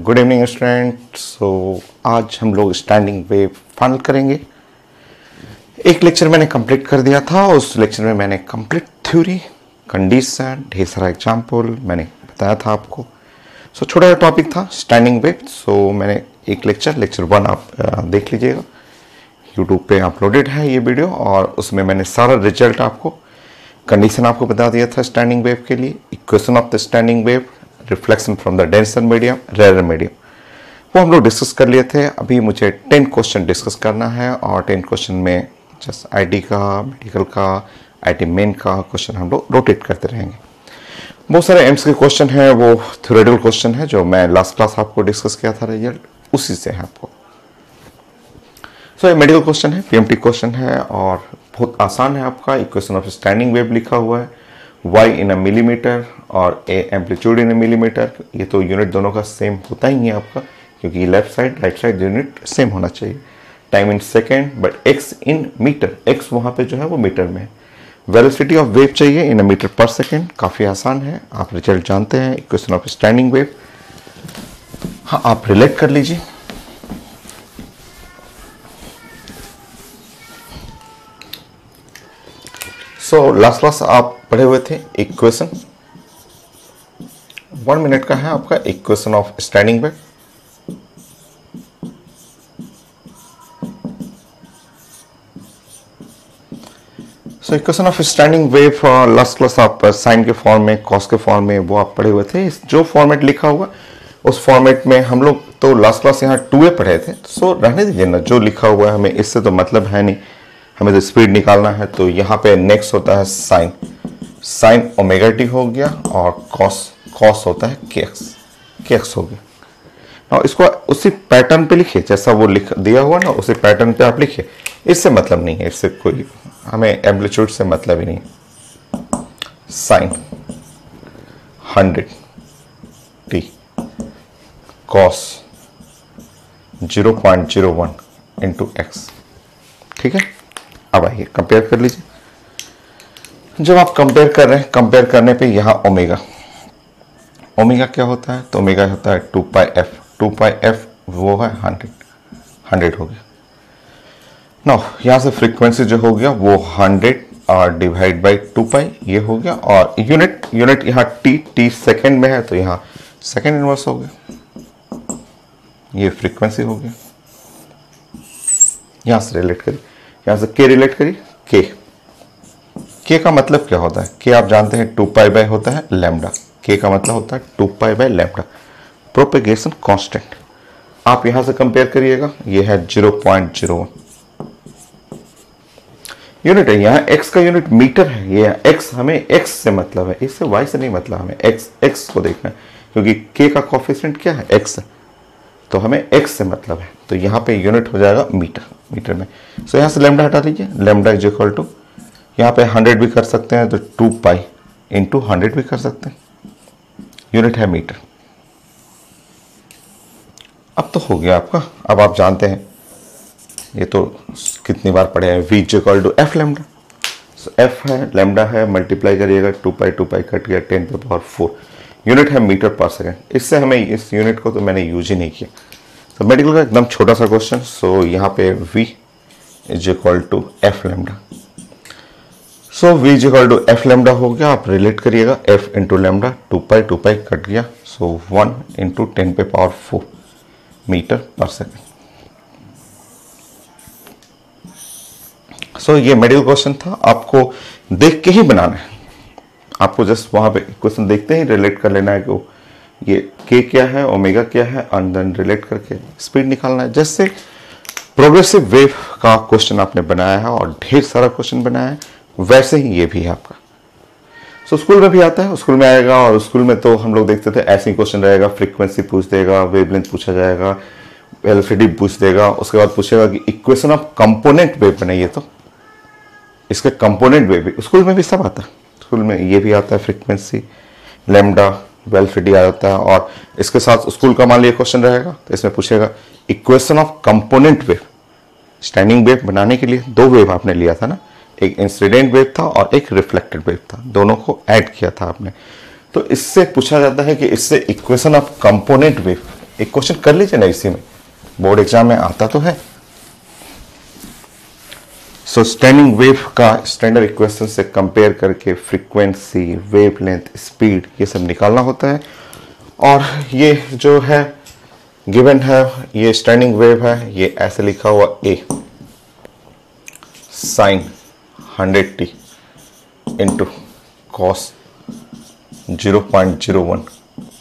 Good evening student. आज हम लोग स्टैंडिंग वेव फाइनल करेंगे। एक लेक्चर मैंने कंप्लीट कर दिया था। उस लेक्चर में मैंने कंप्लीट थ्योरी, कंडीशन, ढेर सारा एग्जाम्पल मैंने बताया था आपको। छोटा सा टॉपिक था स्टैंडिंग वेव। मैंने एक लेक्चर 1 आप देख लीजिएगा, यूट्यूब पे अपलोडेड है ये वीडियो, और उसमें मैंने सारा रिजल्ट आपको, कंडीशन आपको बता दिया था स्टैंडिंग वेव के लिए, equation of the standing wave, reflection from the denser medium, rare medium, वो हम लोग डिस्कस कर लिए थे। अभी मुझे 10 क्वेश्चन डिस्कस करना है, और 10 क्वेश्चन में जस्ट आईटी का, मेडिकल का, आईटी मेन का क्वेश्चन हम लोग रोटेट करते रहेंगे। बहुत सारे एम्स के क्वेश्चन है, वो थ्योरेटिकल क्वेश्चन है जो मैं लास्ट क्लास आपको डिस्कस किया था, रिजल्ट उसी से है आपको। ये मेडिकल क्वेश्चन है, पीएमटी क्वेश्चन है, और बहुत आसान है आपका। इक्वेशन ऑफ स्टैंडिंग वेव लिखा हुआ है, y इन अ मिलीमीटर और a amplitude in a millimetre. ये तो यूनिट दोनों का सेम होता ही है आपका, क्योंकि left side right side unit same होना चाहिए। Time in second, but x in metre, x वहाँ पे जो है वो मीटर में है। वेलोसिटी ऑफ वेव चाहिए इन अ मीटर पर सेकेंड। काफ़ी आसान है, आप रिजल्ट जानते हैं। इक्वेशन ऑफ स्टैंडिंग वेव, हाँ आप रिलेट कर लीजिए। लास्ट क्लास आप पढ़े हुए थे इक्वेशन, 1 मिनट का है आपका equation of standing wave. Equation of standing wave last class आप साइन के फॉर्म में, कॉस के फॉर्म में, वो आप पढ़े हुए थे। जो फॉर्मेट लिखा हुआ उस फॉर्मेट में हम लोग तो लास्ट क्लास यहाँ 2a पढ़े थे। रहने दीजिए ना, जो लिखा हुआ है हमें इससे तो मतलब है नहीं, हमें तो स्पीड निकालना है। तो यहाँ पे नेक्स्ट होता है साइन ओमेगा टी हो गया, और कॉस होता है केएक्स हो गया। और इसको उसी पैटर्न पे लिखिए जैसा वो लिख दिया हुआ ना, उसी पैटर्न पे आप लिखिए। इससे मतलब नहीं है, इससे कोई हमें एम्पलीट्यूड से मतलब ही नहीं है। Sine 100 t cos 0.01 into x. ठीक है, अब आइए कंपेयर कर लीजिए। जब आप कंपेयर कर रहे हैं, कंपेयर करने पे यहाँ ओमेगा क्या होता है, तो ओमेगा होता है 2πf वो है 100 हो गया। नो यहाँ से फ्रीक्वेंसी जो हो गया वो 100 और डिवाइड बाई 2π ये हो गया, और यूनिट यहाँ टी सेकेंड में है, तो यहाँ सेकेंड इनवर्स हो गया। ये फ्रीक्वेंसी हो गया। यहाँ से रिलेट करिए, यहाँ से के रिलेट करिए। के का मतलब क्या होता है? के आप जानते हैं 2π होता है लैम्डा। के का मतलब होता है 2π लैम्डा, प्रोपेगेशन कांस्टेंट। आप यहां से कंपेयर करिएगा, ये है 0.01 यूनिट है। यहाँ x का यूनिट मीटर है, ये x, हमें x से मतलब है, इससे y से नहीं मतलब, हमें x को देखना है, क्योंकि k का कोफिशिएंट क्या है, x है, तो हमें x से मतलब है। तो यहाँ पे यूनिट हो जाएगा मीटर में। यहाँ से लैम्डा हटा लीजिए, लैम्डा इज इक्वल टू, यहाँ पे 100 भी कर सकते हैं, तो 2π इंटू 100 भी कर सकते हैं, यूनिट है मीटर। अब तो हो गया आपका। अब आप जानते हैं, ये तो कितनी बार पढ़े हैं, v is equal to f lambda. F है, लैम्डा है, मल्टीप्लाई करिएगा, 2π कट गया, 10 पे पावर 4, यूनिट है मीटर पर सेकेंड। इससे हमें इस यूनिट को तो मैंने यूज ही नहीं किया। मेडिकल का एकदम छोटा सा क्वेश्चन। यहाँ पे v is equal to f lambda. v is equal to f lambda हो गया। आप रिलेट करिएगा, f इंटू लैम्डा, 2π कट गया, 1 इंटू 10 पे पावर 4 मीटर पर सेकेंड। ये मेडिकल क्वेश्चन था, आपको देख के ही बनाना है। आपको जस्ट वहां पे क्वेश्चन देखते ही रिलेट कर लेना है कि ये के क्या है, ओमेगा क्या है, एंड देन रिलेट करके स्पीड निकालना है। जैसे प्रोग्रेसिव वेव का क्वेश्चन आपने बनाया है और ढेर सारा क्वेश्चन बनाया है, वैसे ही ये भी है आपका। स्कूल में भी आता है, स्कूल में आएगा, और स्कूल में तो हम लोग देखते थे ऐसे ही क्वेश्चन रहेगा, फ्रीक्वेंसी पूछ देगा, वेवलेंथ पूछा जाएगा, वेलोसिटी पूछ देगा, उसके बाद पूछेगा कि इक्वेशन ऑफ कंपोनेंट वेव बनाइए, तो इसके कंपोनेंट वेव भी स्कूल में भी सब आता है। स्कूल में ये भी आता है, फ्रीक्वेंसी, लैम्डा, वेलोसिटी आ जाता है, और इसके साथ स्कूल का मान लिया क्वेश्चन रहेगा, तो इसमें पूछेगा equation of component wave. Standing wave बनाने के लिए 2 वेव आपने लिया था ना, एक इंसिडेंट वेव था और एक रिफ्लेक्टेड वेव था, दोनों को ऐड किया था आपने। तो इससे पूछा जाता है कि इससे इक्वेशन ऑफ कंपोनेंट वेव एक क्वेश्चन कर लीजिए ना, इसी में बोर्ड एग्जाम में आता तो है। सो स्टैंडिंग वेव का स्टैंडर्ड इक्वेशन से कंपेयर करके फ्रीक्वेंसी, वेवलेंथ, स्पीड ये सब निकालना होता है। और ये जो है गिवन है, ये स्टैंडिंग वेव है, ये ऐसे लिखा हुआ A sine 100t into cos 0.01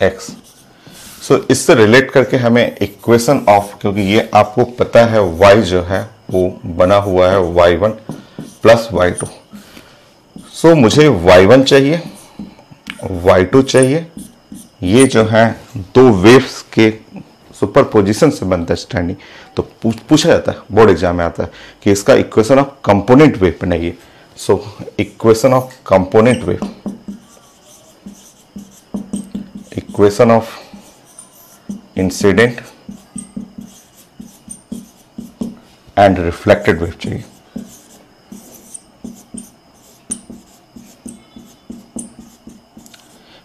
x। So इससे रिलेट करके हमें इक्वेशन ऑफ, क्योंकि ये आपको पता है y जो है वो बना हुआ है y1 प्लस y2। सो मुझे y1 चाहिए, y2 चाहिए। ये जो है दो वेव्स के सुपरपोजिशन से बनता है स्टैंडिंग। तो पूछा जाता है, बोर्ड एग्जाम में आता है कि इसका इक्वेशन ऑफ कंपोनेंट वेव बनाइए। So equation of component wave, equation of incident and reflected wave चाहिए।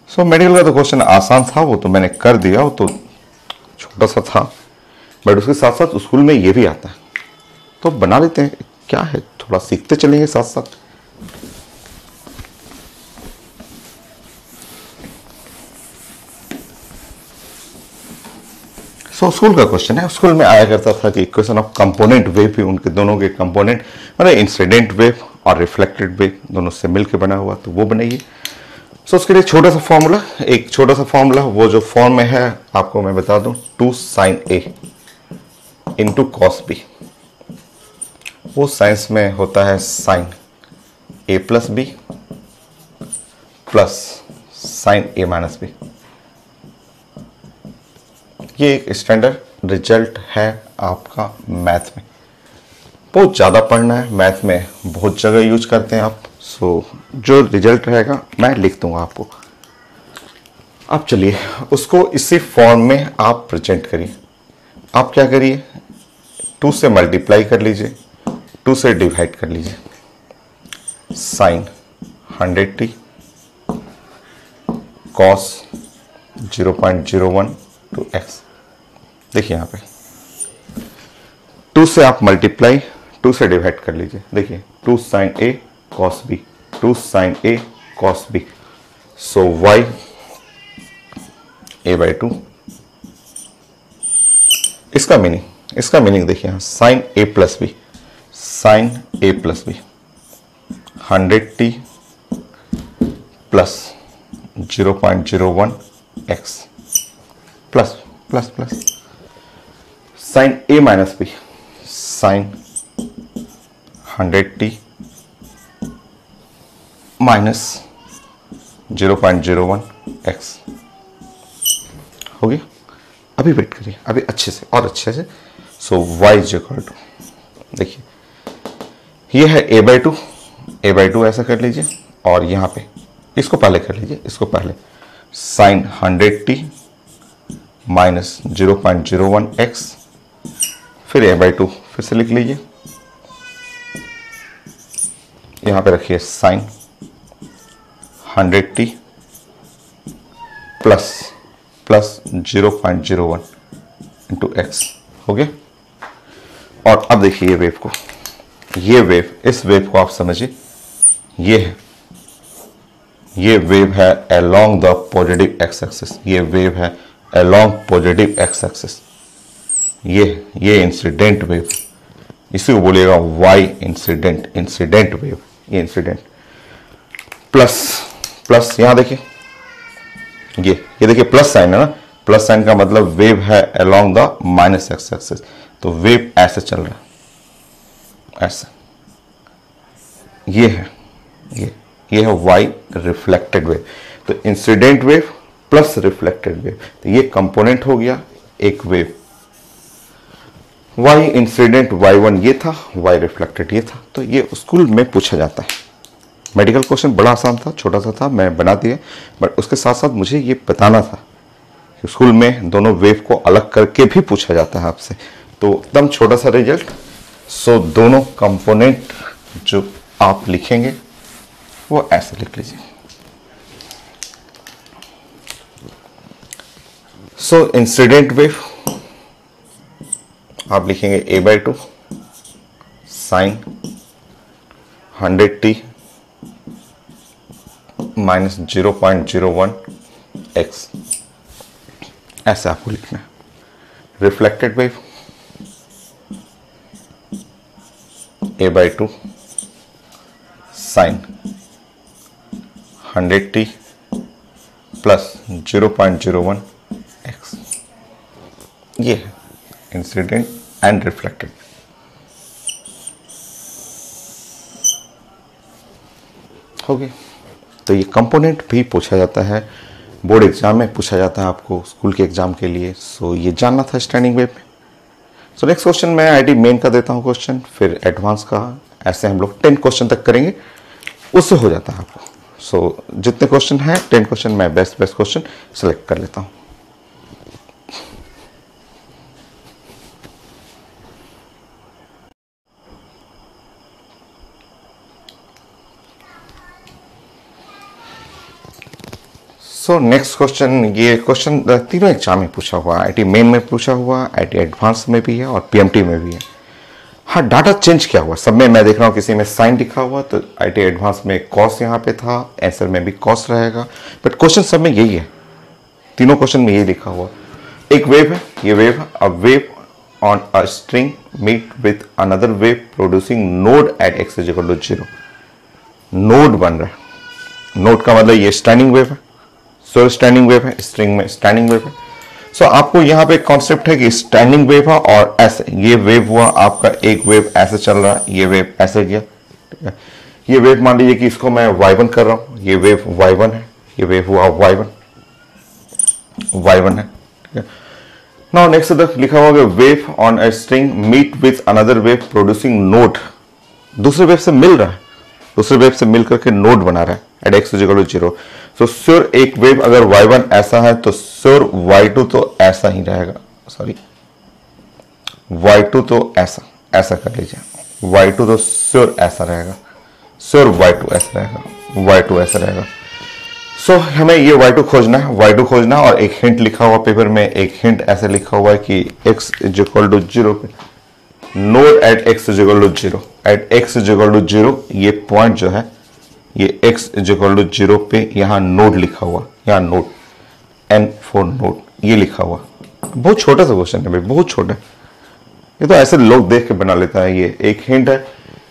सो मेडिकल का तो क्वेश्चन आसान था, वो तो मैंने कर दिया, वो तो छोटा सा था, बट उसके साथ साथ स्कूल में ये भी आता है तो बना लेते हैं। क्या है, थोड़ा सीखते चलेंगे साथ साथ। सो स्कूल का क्वेश्चन है, स्कूल में आया करता था कि इक्वेशन ऑफ कंपोनेंट वेव भी उनके दोनों के कंपोनेंट मतलब इंसिडेंट वेव और रिफ्लेक्टेड वेव दोनों से मिलकर बना हुआ, तो वो बनाइए। सो उसके लिए छोटा सा फॉर्मूला, एक छोटा सा फॉर्मूला, वो जो फॉर्म में है आपको मैं बता दूं, 2 sin A into cos B. वो साइंस में होता है sine A plus B plus sine A minus B. ये एक स्टैंडर्ड रिजल्ट है आपका मैथ में। बहुत ज़्यादा पढ़ना है, मैथ में बहुत जगह यूज करते हैं आप। सो जो रिजल्ट रहेगा मैं लिख दूंगा आपको। आप चलिए उसको इसी फॉर्म में आप प्रेजेंट करिए। आप क्या करिए, 2 से मल्टीप्लाई कर लीजिए, 2 से डिवाइड कर लीजिए। Sine 100t cos 0.01 to x। देखिए यहाँ पे 2 से आप मल्टीप्लाई, 2 से डिवाइड कर लीजिए। देखिए 2 sin A cos B, 2 sin A cos B। So y A/2। इसका मीनिंग देखिए यहाँ sin A plus B, sin A plus B 100t plus 0.01 x plus plus plus sin A minus B, sin 100t minus 0.01 x हो गया। अभी wait करिए, अभी अच्छे से और अच्छे से। सो y इज इक्वल टू, देखिए ये है a/2 ऐसा कर लीजिए, और यहाँ पे इसको पहले कर लीजिए, इसको पहले sin 100t माइनस 0.01 x, फिर a/2 फिर से लिख लीजिए, यहाँ पे रखिए sin 100t plus 0.01 into x हो गया। और अब देखिए ये वेव को, ये वेव, इस वेव को आप समझिए, ये वेव है along the positive X axis, ये वेव है अलोंग पॉजिटिव एक्स एक्सिस। ये इंसिडेंट वेव, इसी को बोलिएगा y इंसिडेंट वेव, ये इंसिडेंट। प्लस यहां देखिए, ये देखिए प्लस साइन है ना, प्लस साइन का मतलब वेव है along the minus x axis. तो वेव ऐसे चल रहा है, ऐसे। ये है y रिफ्लेक्टेड वेव। तो incident wave plus reflected wave, तो ये कंपोनेंट हो गया एक वेव। y इंसिडेंट y1 ये था, y रिफ्लेक्टेड ये था। तो ये स्कूल में पूछा जाता है। मेडिकल क्वेश्चन बड़ा आसान था, छोटा सा था, मैं बना दिया, बट उसके साथ साथ मुझे ये बताना था कि स्कूल में दोनों वेव को अलग करके भी पूछा जाता है आपसे। तो एकदम छोटा सा रिजल्ट। सो दोनों कंपोनेंट जो आप लिखेंगे वो ऐसे लिख लीजिए। सो इंसिडेंट वेव आप लिखेंगे a/2 sine 100t minus 0.01 x, ऐसे आपको लिखना है। Reflected wave a/2 sine 100t plus 0.01 x, ये है इंसिडेंट एंड रिफ्लेक्टेड। हो गया। तो ये कंपोनेंट भी पूछा जाता है, बोर्ड एग्जाम में पूछा जाता है आपको, स्कूल के एग्जाम के लिए। सो ये जानना था स्टैंडिंग वेव में। सो नेक्स्ट क्वेश्चन मैं आईडी मेन का देता हूँ क्वेश्चन, फिर एडवांस का, ऐसे हम लोग 10 क्वेश्चन तक करेंगे, उससे हो जाता है आपको। सो जितने क्वेश्चन हैं 10 क्वेश्चन मैं बेस्ट क्वेश्चन सेलेक्ट कर लेता हूँ। सो नेक्स्ट क्वेश्चन, ये क्वेश्चन तीनों एग्जाम में पूछा हुआ है, आईटी मेन में पूछा हुआ, आईटी एडवांस में भी है और पीएमटी में भी है। हाँ, डाटा चेंज क्या हुआ, सब में मैं देख रहा हूँ किसी में साइन लिखा हुआ, तो आईटी एडवांस में कॉस यहाँ पे था, आंसर में भी कॉस रहेगा, बट क्वेश्चन सब में यही है, तीनों क्वेश्चन में यही लिखा हुआ। एक वेव है, ये वेव है, a wave on a string meet with another wave producing node at x is equal to 0। Node बन रहा है, नोड का मतलब ये स्टैंडिंग वेव है, सो स्टैंडिंग वेव है, स्ट्रिंग में स्टैंडिंग वेव है। सो आपको यहाँ पे कॉन्सेप्ट है कि स्टैंडिंग वेव है और ऐसे, ये वेव हुआ आपका, एक वेव ऐसे चल रहा है, ये वेव ऐसे गया, ठीक है। ये वेव मान लीजिए कि इसको मैं y1 कर रहा हूँ, ये वेव y1 है, ये वेव हुआ y1 है, ठीक है। नाउ नेक्स्ट तरफ लिखा हुआ है wave on a string meet with another wave producing node, दूसरे वेव से मिल रहा है, दूसरे वेव से मिल करके नोड बना रहा है at x is equal to 0। So sure एक वेव अगर y1 ऐसा है तो श्योर y2 तो ऐसा ही रहेगा, सॉरी y2 तो ऐसा, ऐसा कर लीजिए, y2 तो श्योर ऐसा रहेगा, श्योर y2 ऐसा रहेगा, y2 ऐसा रहेगा। सो हमें ये y2 खोजना है, y2 खोजना है, और एक हिंट लिखा हुआ पेपर में, एक हिंट ऐसे लिखा हुआ है कि x इज इक्वल टू 0 पे node at x is equal to 0, at x is equal to 0, ये पॉइंट जो है ये x इज इक्वल टू 0 पे यहाँ नोड लिखा हुआ, यहाँ नोड n फॉर नोड ये लिखा हुआ। बहुत छोटा सा क्वेश्चन है भाई, बहुत छोटा, ये तो ऐसे लोग देख के बना लेता है। ये एक हिंट है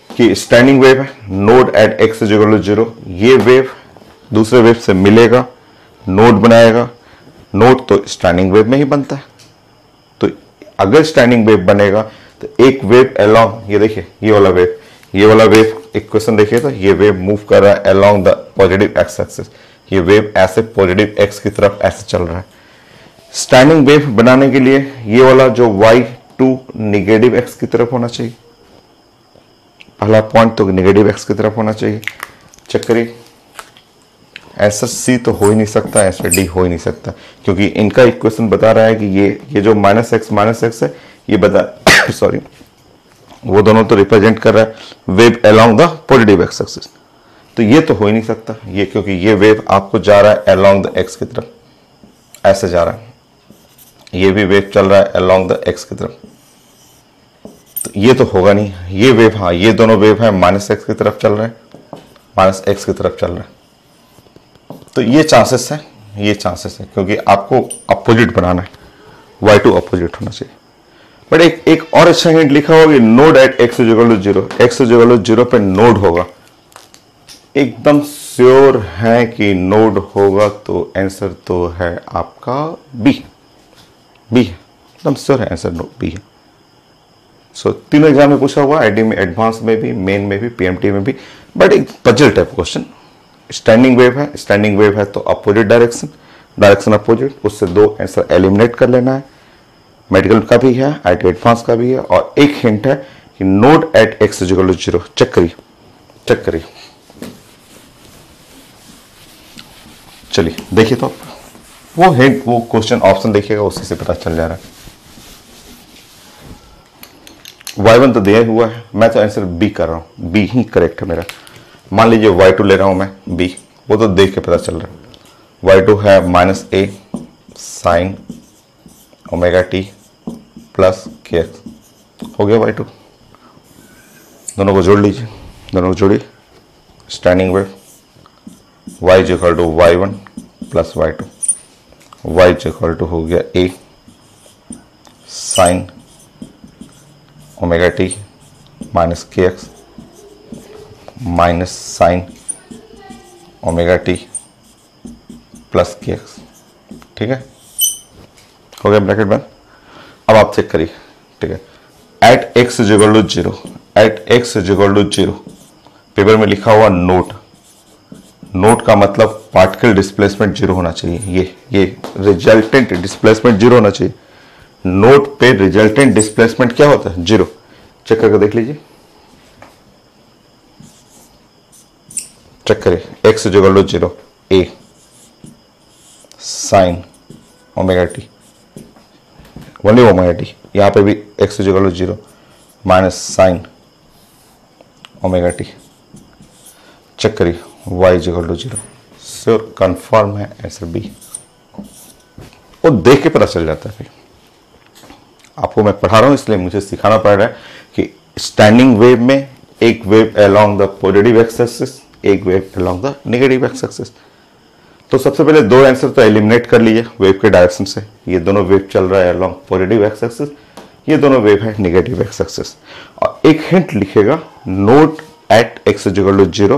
कि स्टैंडिंग वेव है, node at x is equal to 0, ये वेव दूसरे वेव से मिलेगा, नोड बनाएगा, नोड तो स्टैंडिंग वेव में ही बनता है, तो अगर स्टैंडिंग वेव बनेगा तो एक वेव अलोंग, ये देखिए ये वाला वेव, ये वाला वेव, एक क्वेश्चन देखिए तो ये वेव मूव कर रहा है along the positive X axis, ये वेव ऐसे पॉजिटिव एक्स की तरफ ऐसे चल रहा है। स्टैंडिंग वेव बनाने के लिए ये वाला जो y2 निगेटिव एक्स की तरफ होना चाहिए, पहला पॉइंट तो निगेटिव एक्स की तरफ होना चाहिए। चेक करिए, आंसर सी तो हो ही नहीं सकता, आंसर डी हो ही नहीं सकता, क्योंकि इनका इक्वेशन बता रहा है कि ये जो माइनस एक्स है ये बता सॉरी वो दोनों तो रिप्रेजेंट कर रहा है wave along the positive X axis, तो ये तो हो ही नहीं सकता ये, क्योंकि ये वेव आपको जा रहा है अलोंग द एक्स की तरफ, ऐसे जा रहा है, ये भी वेव चल रहा है अलोंग द एक्स की तरफ, तो ये तो होगा नहीं। ये वेव, हाँ ये दोनों वेव है माइनस एक्स की तरफ चल रहे हैं, माइनस एक्स की तरफ चल रहे हैं, तो ये चांसेस है, ये चांसेस है, क्योंकि आपको अपोजिट बनाना है, y2 अपोजिट होना चाहिए। बट एक और अच्छा हिंट लिखा होगा node at x is equal to 0, x is equal to 0 पे नोड होगा, एकदम श्योर है कि नोड होगा, तो आंसर तो है आपका बी, बी है, एकदम श्योर है आंसर बी है। सो तीनों एग्जाम में पूछा हुआ, आईडी में, एडवांस में भी, मेन में भी, पीएमटी में भी, बट एक puzzle type question. Standing wave है तो अपोजिट डायरेक्शन अपोजिट, उससे दो आंसर एलिमिनेट कर लेना है। मेडिकल का भी है, आईटी एडवांस का भी है, और एक हिंट है कि node at x is equal to 0। Check करिए, चलिए देखिए, तो वो हिंट, वो क्वेश्चन ऑप्शन देखिएगा, उसी से पता चल जा रहा है। y1 तो दिया हुआ है, मैं तो आंसर बी कर रहा हूं, बी ही करेक्ट है मेरा। मान लीजिए y2 ले रहा हूं मैं, बी, वो तो देख के पता चल रहा है। y2 है -a sin omega T plus के एक्स हो गया y2। दोनों को जोड़ लीजिए, दोनों को जोड़िए, standing wave y is equal to y1 plus y2, y is equal to हो गया a sine omega T minus के X minus sine omega T plus के एक्स। ठीक है, हो गया ब्रैकेट बंद। अब आप चेक करिए, ठीक है, at x is equal to zero, at x is equal to zero, paper में लिखा हुआ नोट, नोट का मतलब पार्टिकल डिस्प्लेसमेंट जीरो होना चाहिए, ये रिजल्टेंट डिस्प्लेसमेंट जीरो होना चाहिए। नोट पे रिजल्टेंट डिस्प्लेसमेंट क्या होता है? जीरो। चेक करके देख लीजिए, चेक करिए, x is equal to zero, a sine omega t, only omega t, यहां पे भी x is equal to zero minus sine omega t. Check करिए, y is equal to zero, sure confirm है answer B. वो देख के पता चल जाता है। आपको मैं पढ़ा रहा हूं इसलिए मुझे सिखाना पड़ रहा है कि स्टैंडिंग वेव में एक wave along the positive X axis, एक wave along the negative X axis. तो सबसे पहले दो आंसर तो एलिमिनेट कर लीजिए वेव के डायरेक्शन से। ये दोनों वेव चल रहा है अलोंग पॉजिटिव एक्स एक्सिस, ये दोनों वेव है नेगेटिव एक्स एक्सिस। और एक हिंट लिखेगा, note at x is equal to zero.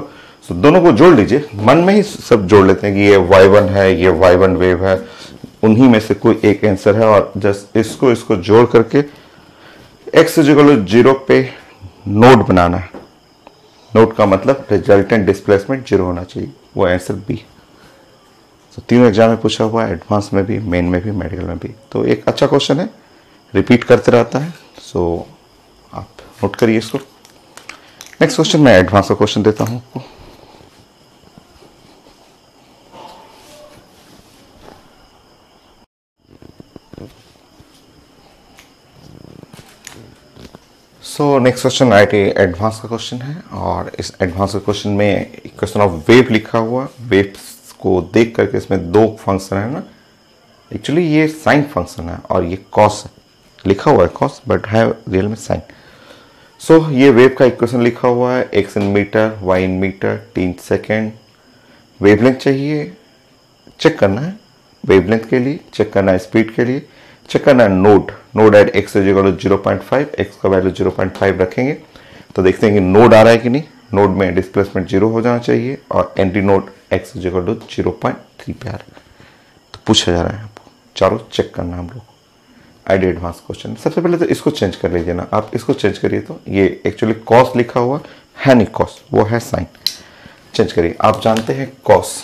तो दोनों को जोड़ लीजिए, मन में ही सब जोड़ लेते हैं कि ये y1 है, ये y1 वेव है, उन्हीं में से कोई एक आंसर है। और जस्ट इसको जोड़ करके x is equal to zero पे नोट बनाना है। नोट का मतलब रिजल्टेंट डिस्प्लेसमेंट जीरो होना चाहिए, वो आंसर बी। तो तीनों एग्जाम में पूछा हुआ है, एडवांस में भी, मेन में भी, मेडिकल में भी। तो एक अच्छा क्वेश्चन है, रिपीट करते रहता है, सो आप नोट करिए इसको। नेक्स्ट क्वेश्चन, मैं एडवांस का क्वेश्चन देता हूं आपको। सो नेक्स्ट क्वेश्चन आईटी एडवांस का क्वेश्चन है, और इस एडवांस के क्वेश्चन में क्वेश्चन ऑफ वेव लिखा हुआ। वेव्स को देख करके इसमें दो फंक्शन है ना, एक्चुअली ये साइन फंक्शन है और ये कॉस है, लिखा हुआ है कॉस बट है रियल में साइन। सो ये वेव का इक्वेशन लिखा हुआ है, x in metre, Y in metre, 3 second. Wavelength चाहिए, चेक करना है वेवलेंथ के लिए, चेक करना है स्पीड के लिए, चेक करना है node at x is equal to 0.5, एक्स का वैल्यू 0.5 रखेंगे तो देखते हैं कि नोड आ रहा है कि नहीं। नोड में डिस्प्लेसमेंट जीरो हो जाना चाहिए और anti node x is equal to 0.3 पे आ रहा है। तो पूछा जा रहा है आपको, चारों चेक करना है हम लोग। आईडी एडवांस क्वेश्चन, सबसे पहले तो इसको चेंज कर लीजिए ना, आप इसको चेंज करिए। तो ये एक्चुअली कॉस लिखा हुआ है नहीं, कॉस वो है साइन। चेंज करिए, आप जानते हैं कॉस,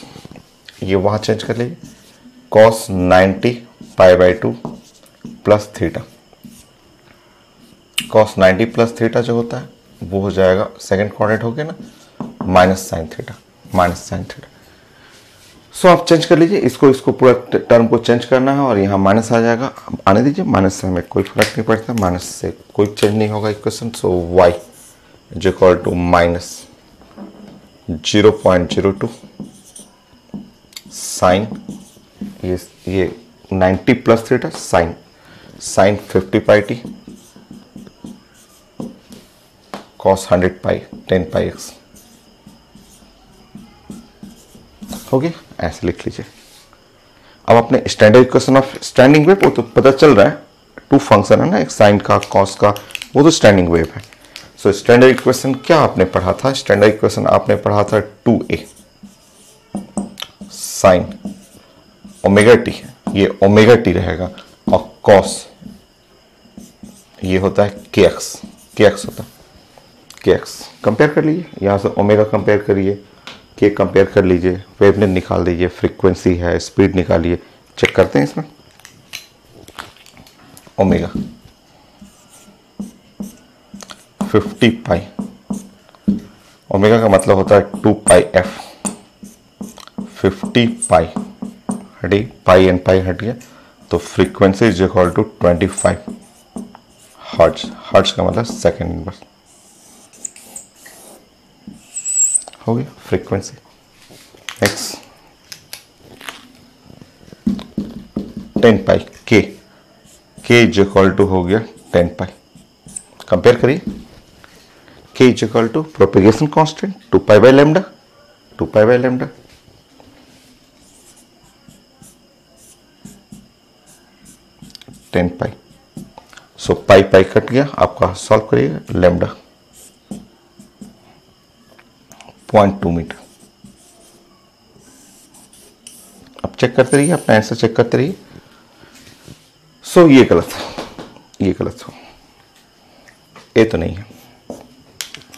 ये वहां चेंज कर लीजिए, cos 90 π/2 plus theta. Cos 90 plus theta जो होता है वो हो जाएगा, सेकंड कोऑर्डिनेट हो गया ना, minus sine theta, minus sine theta. So आप चेंज कर लीजिए इसको पूरा टर्म को चेंज करना है और यहाँ माइनस आ जाएगा। आने दीजिए, माइनस से हमें कोई फर्क नहीं पड़ता, माइनस से कोई चेंज नहीं होगा equation. So y is equal to minus 0.02 sine ये 90 plus theta sine 50 πt cos 100 π 10 πx हो गया, ऐसे लिख लीजिए। अब अपने standard equation of standing wave, वो तो पता चल रहा है, टू फंक्शन है ना, एक साइन का कॉस का, वो तो स्टैंडिंग वेव है। सो स्टैंडर्ड इक्वेशन क्या आपने पढ़ा था? स्टैंडर्ड इक्वेशन आपने पढ़ा था 2a साइन ओमेगा टी, ये ओमेगा टी रहेगा, और कॉस ये होता है kx होता है kx। कंपेयर कर लीजिए, यहाँ से ओमेगा कंपेयर करिए, के कंपेयर कर लीजिए, वेवलेंथ निकाल दीजिए, फ्रीक्वेंसी है, स्पीड निकालिए, चेक करते हैं इसमें। ओमेगा 50 पाई, ओमेगा का मतलब होता है 2 पाई एफ, 50 पाई हटी, पाई एंड पाई हट गया, तो frequency is equal to 25 hertz. Hertz का मतलब सेकेंड इनवर्स हो गया फ्रीक्वेंसी। नेक्स्ट 10 पाई के के इज इक्वल टू हो गया 10 पाई। कंपेयर करिए, k is equal to propagation constant 2 pi by lambda, 2 pi by lambda, ten pi. So pi pi cut गया, आपका सॉल्व करिएगा, लैम्डा 0.2 मीटर। अब चेक करते रहिए, अपना आंसर चेक करते रहिए। सो ये गलत है, ये गलत हो, ए तो नहीं है।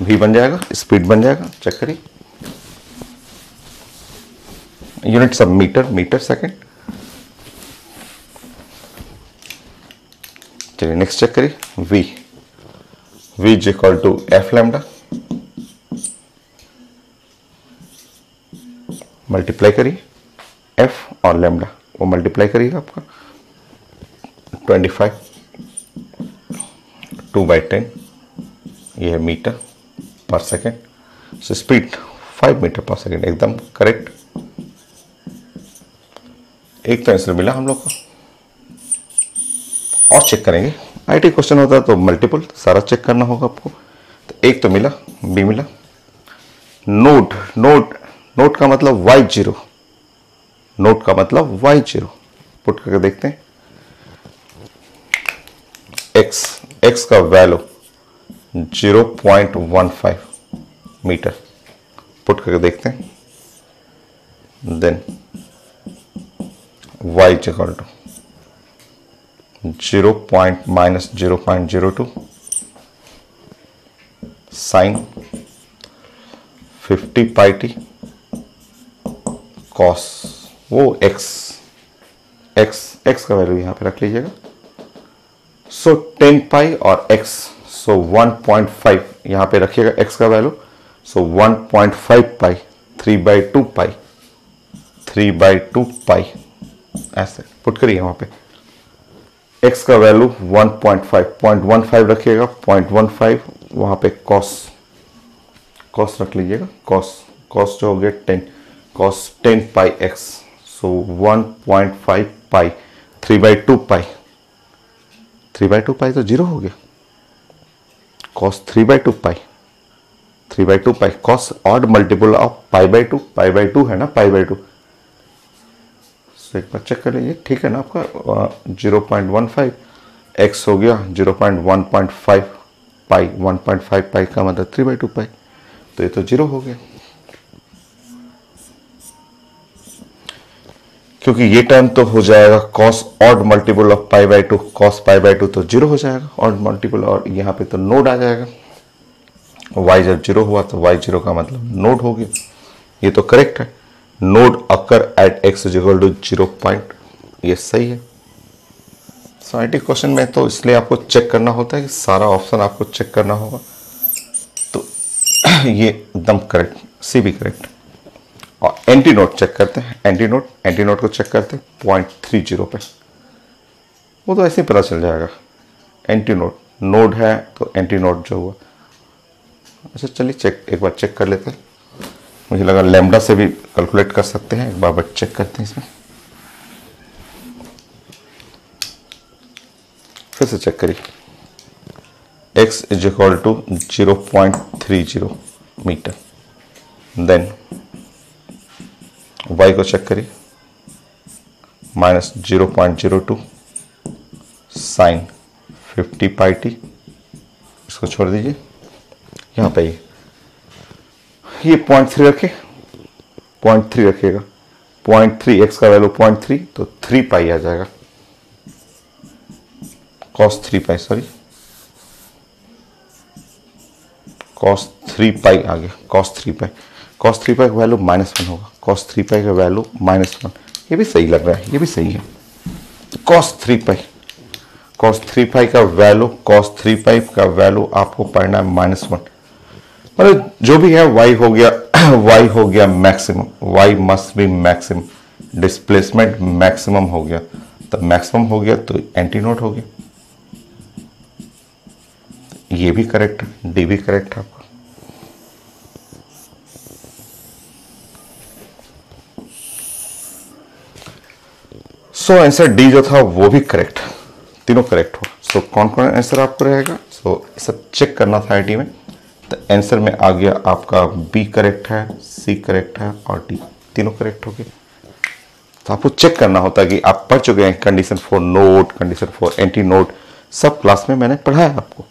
v बन जाएगा, स्पीड बन जाएगा, चेक करिए। यूनिट सब मीटर, मीटर सेकेंड। चलिए नेक्स्ट चेक करिए, v is equal to f lambda, multiply करिए एफ और लैम्डा, वो मल्टीप्लाई करिएगा आपका 25, 2/10, ये है मीटर पर सेकेंड। सो स्पीड 5 मीटर पर सेकेंड, एकदम करेक्ट। एक तो आंसर मिला हम लोग को, और चेक करेंगे। आईटी क्वेश्चन होता है तो मल्टीपल सारा चेक करना होगा आपको। तो एक तो मिला, बी मिला। नोड, नोड, नोड का मतलब y0, नोड का मतलब y0। पुट करके देखते हैं। x का वैल्यू 0.15 मीटर, पुट करके देखते हैं। Then y equal to 0.02 sine 50 pi t cos, वो x का वैल्यू यहां पे रख लीजिएगा। सो 10 पाई और x, सो 1.5 यहां पे रखिएगा x का वैल्यू। सो 1.5 पाई, 3/2 पाई, 3/2 पाई, ऐसे पुट करिए वहां पे। x का वैल्यू 1.5 रखिएगा, 0.15 वहां पे कॉस रख लीजिएगा। कॉस जो हो गया 10, कॉस 10 पाई x, सो 1.5 पाई, 3/2 पाई, 3/2 पाई तो 0 हो गया। Cos 3/2 pi, 3/2 pi, cos odd multiple of π/2, π/2 है ना, π/2। एक बार चेक कर लीजिए, ठीक है ना आपका। 0.15 x हो गया 0.1.5 पाई, 1.5 पाई का मतलब 3/2 पाई, तो ये तो 0 हो गया। क्योंकि ये टर्म तो हो जाएगा cos odd multiple of π/2, cos π/2 तो 0 हो जाएगा ऑड मल्टीपल, और यहाँ पे तो नोड आ जाएगा। y जब 0 हुआ तो y0 का मतलब नोड हो गया। ये तो करेक्ट है, node occur at x equal to 0 point, ये सही है। आईटी क्वेश्चन में तो इसलिए आपको चेक करना होता है कि सारा ऑप्शन आपको चेक करना होगा। तो ये एकदम करेक्ट, सी भी करेक्ट। और एंटी नोट चेक करते हैं, एंटी नोट को चेक करते हैं 0.30 पे, वो तो ऐसे ही पता चल जाएगा। एंटी नोट, नोड है तो एंटी नोट जो हुआ। अच्छा चलिए चेक, एक बार चेक कर लेते हैं। मुझे लगा लैम्डा से भी कैलकुलेट कर सकते हैं, एक बार बट चेक करते हैं इसमें। फिर से चेक करिए, x is equal to 0.30 metre. Then y को चेक करिए, -0.02 साइन 50 पाई टी, इसको छोड़ दीजिए। यहाँ पे ये 0.3 रखे, 0.3 रखिएगा, 0.3 x का वैल्यू 0.3 तो 3 पाई आ जाएगा, cos 3 पाई, सॉरी cos 3 पाई आ गया, cos 3 पाई का वैल्यू -1 होगा, cos 3 पाई का वैल्यू -1। ये भी सही लग रहा है, ये भी सही है। cos 3 पाई का वैल्यू आपको पढ़ना है -1, मतलब जो भी है y हो गया maximum, y must be maximum, displacement maximum हो गया, तो मैक्सिमम हो गया तो एंटीनोड हो गया। ये भी करेक्ट है, डी भी करेक्ट है आपका। सो आंसर डी जो था वो भी करेक्ट, तीनों करेक्ट हो। सो कौन कौन आंसर आपको रहेगा, सो सब चेक करना था आईटी में। तो आंसर में आ गया आपका बी करेक्ट है, सी करेक्ट है और डी तीनों करेक्ट हो गए। तो आपको चेक करना होता है कि आप पढ़ चुके हैं condition for node, condition for anti node, सब क्लास में मैंने पढ़ाया आपको।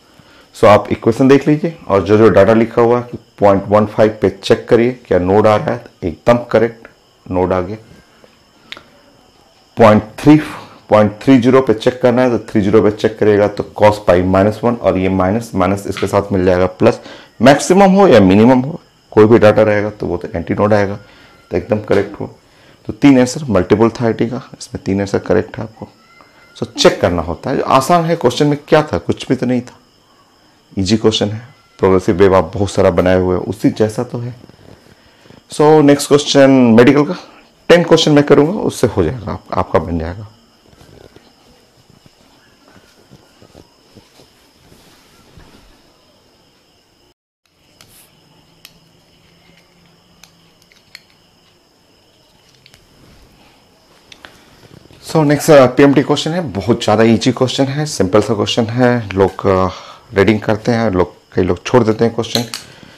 सो आप इक्वेशन देख लीजिए और जो जो डाटा लिखा हुआ है कि 0.15 पे चेक करिए क्या नोड आ रहा है, तो एकदम करेक्ट नोड आ गया। 0.30 पे चेक करना है तो 30 पे चेक करिएगा तो cos पाई -1 और ये माइनस माइनस इसके साथ मिल जाएगा प्लस। मैक्सिमम हो या मिनिमम हो, कोई भी डाटा रहेगा तो वो तो एंटी नोड आएगा, तो एकदम करेक्ट हो। तो 3 आंसर मल्टीपल था आईटी का, इसमें 3 आंसर करेक्ट है आपको। सो चेक करना होता है, आसान है। क्वेश्चन में क्या था, कुछ भी तो नहीं था, इजी क्वेश्चन है। प्रोग्रेसिव वेव आप बहुत सारा बनाए हुए हैं, उसी जैसा तो है। सो नेक्स्ट क्वेश्चन मेडिकल का 10 क्वेश्चन मैं करूंगा, उससे हो जाएगा, आपका बन जाएगा। सो नेक्स्ट पीएमटी क्वेश्चन है, बहुत ज़्यादा इजी क्वेश्चन है, सिंपल सा क्वेश्चन है। लोग रीडिंग करते हैं, कई लोग छोड़ देते हैं क्वेश्चन,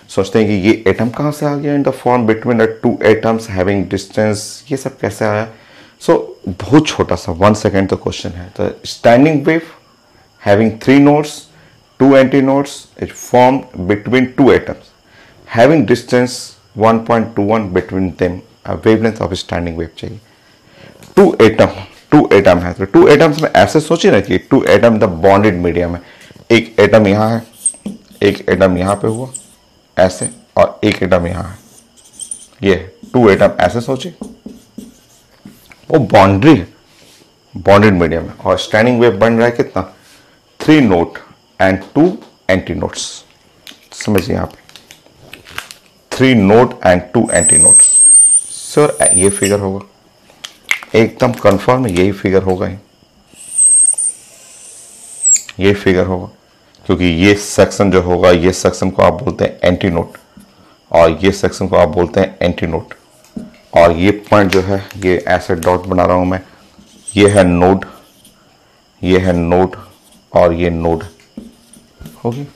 सोचते हैं कि ये एटम कहाँ से आ गया in the form between the 2 atoms having distance, ये सब कैसे आया। सो बहुत छोटा सा 1 सेकेंड तो क्वेश्चन है। तो standing wave having 3 nodes, 2 anti nodes is formed between 2 atoms having distance 1.21 between them, wavelength of standing wave चाहिए। 2 एटम है, तो 2 एटम्स में ऐसे सोचिए ना कि 2 एटम द बॉन्डेड मीडियम है। एक एटम यहाँ है, एक एटम यहाँ पे हुआ ऐसे, और एक एटम यहाँ है, ये 2 एटम ऐसे सोचिए, वो बाउंड्री है, बॉन्डेड मीडियम है। और स्टैंडिंग वेव बन रहा है कितना, 3 नोड एंड 2 एंटी नोड्स। समझिए आप, 3 node and 2 anti nodes. Sir ये फिगर होगा, एकदम कंफर्म यही फिगर होगा, यही फिगर होगा, क्योंकि ये सेक्शन जो होगा, ये सेक्शन को आप बोलते हैं एंटी नोड और ये सेक्शन को आप बोलते हैं एंटी नोड। और ये पॉइंट जो है, ये ऐसे डॉट बना रहा हूं मैं, ये है नोड, ये है नोड और ये नोड होगी।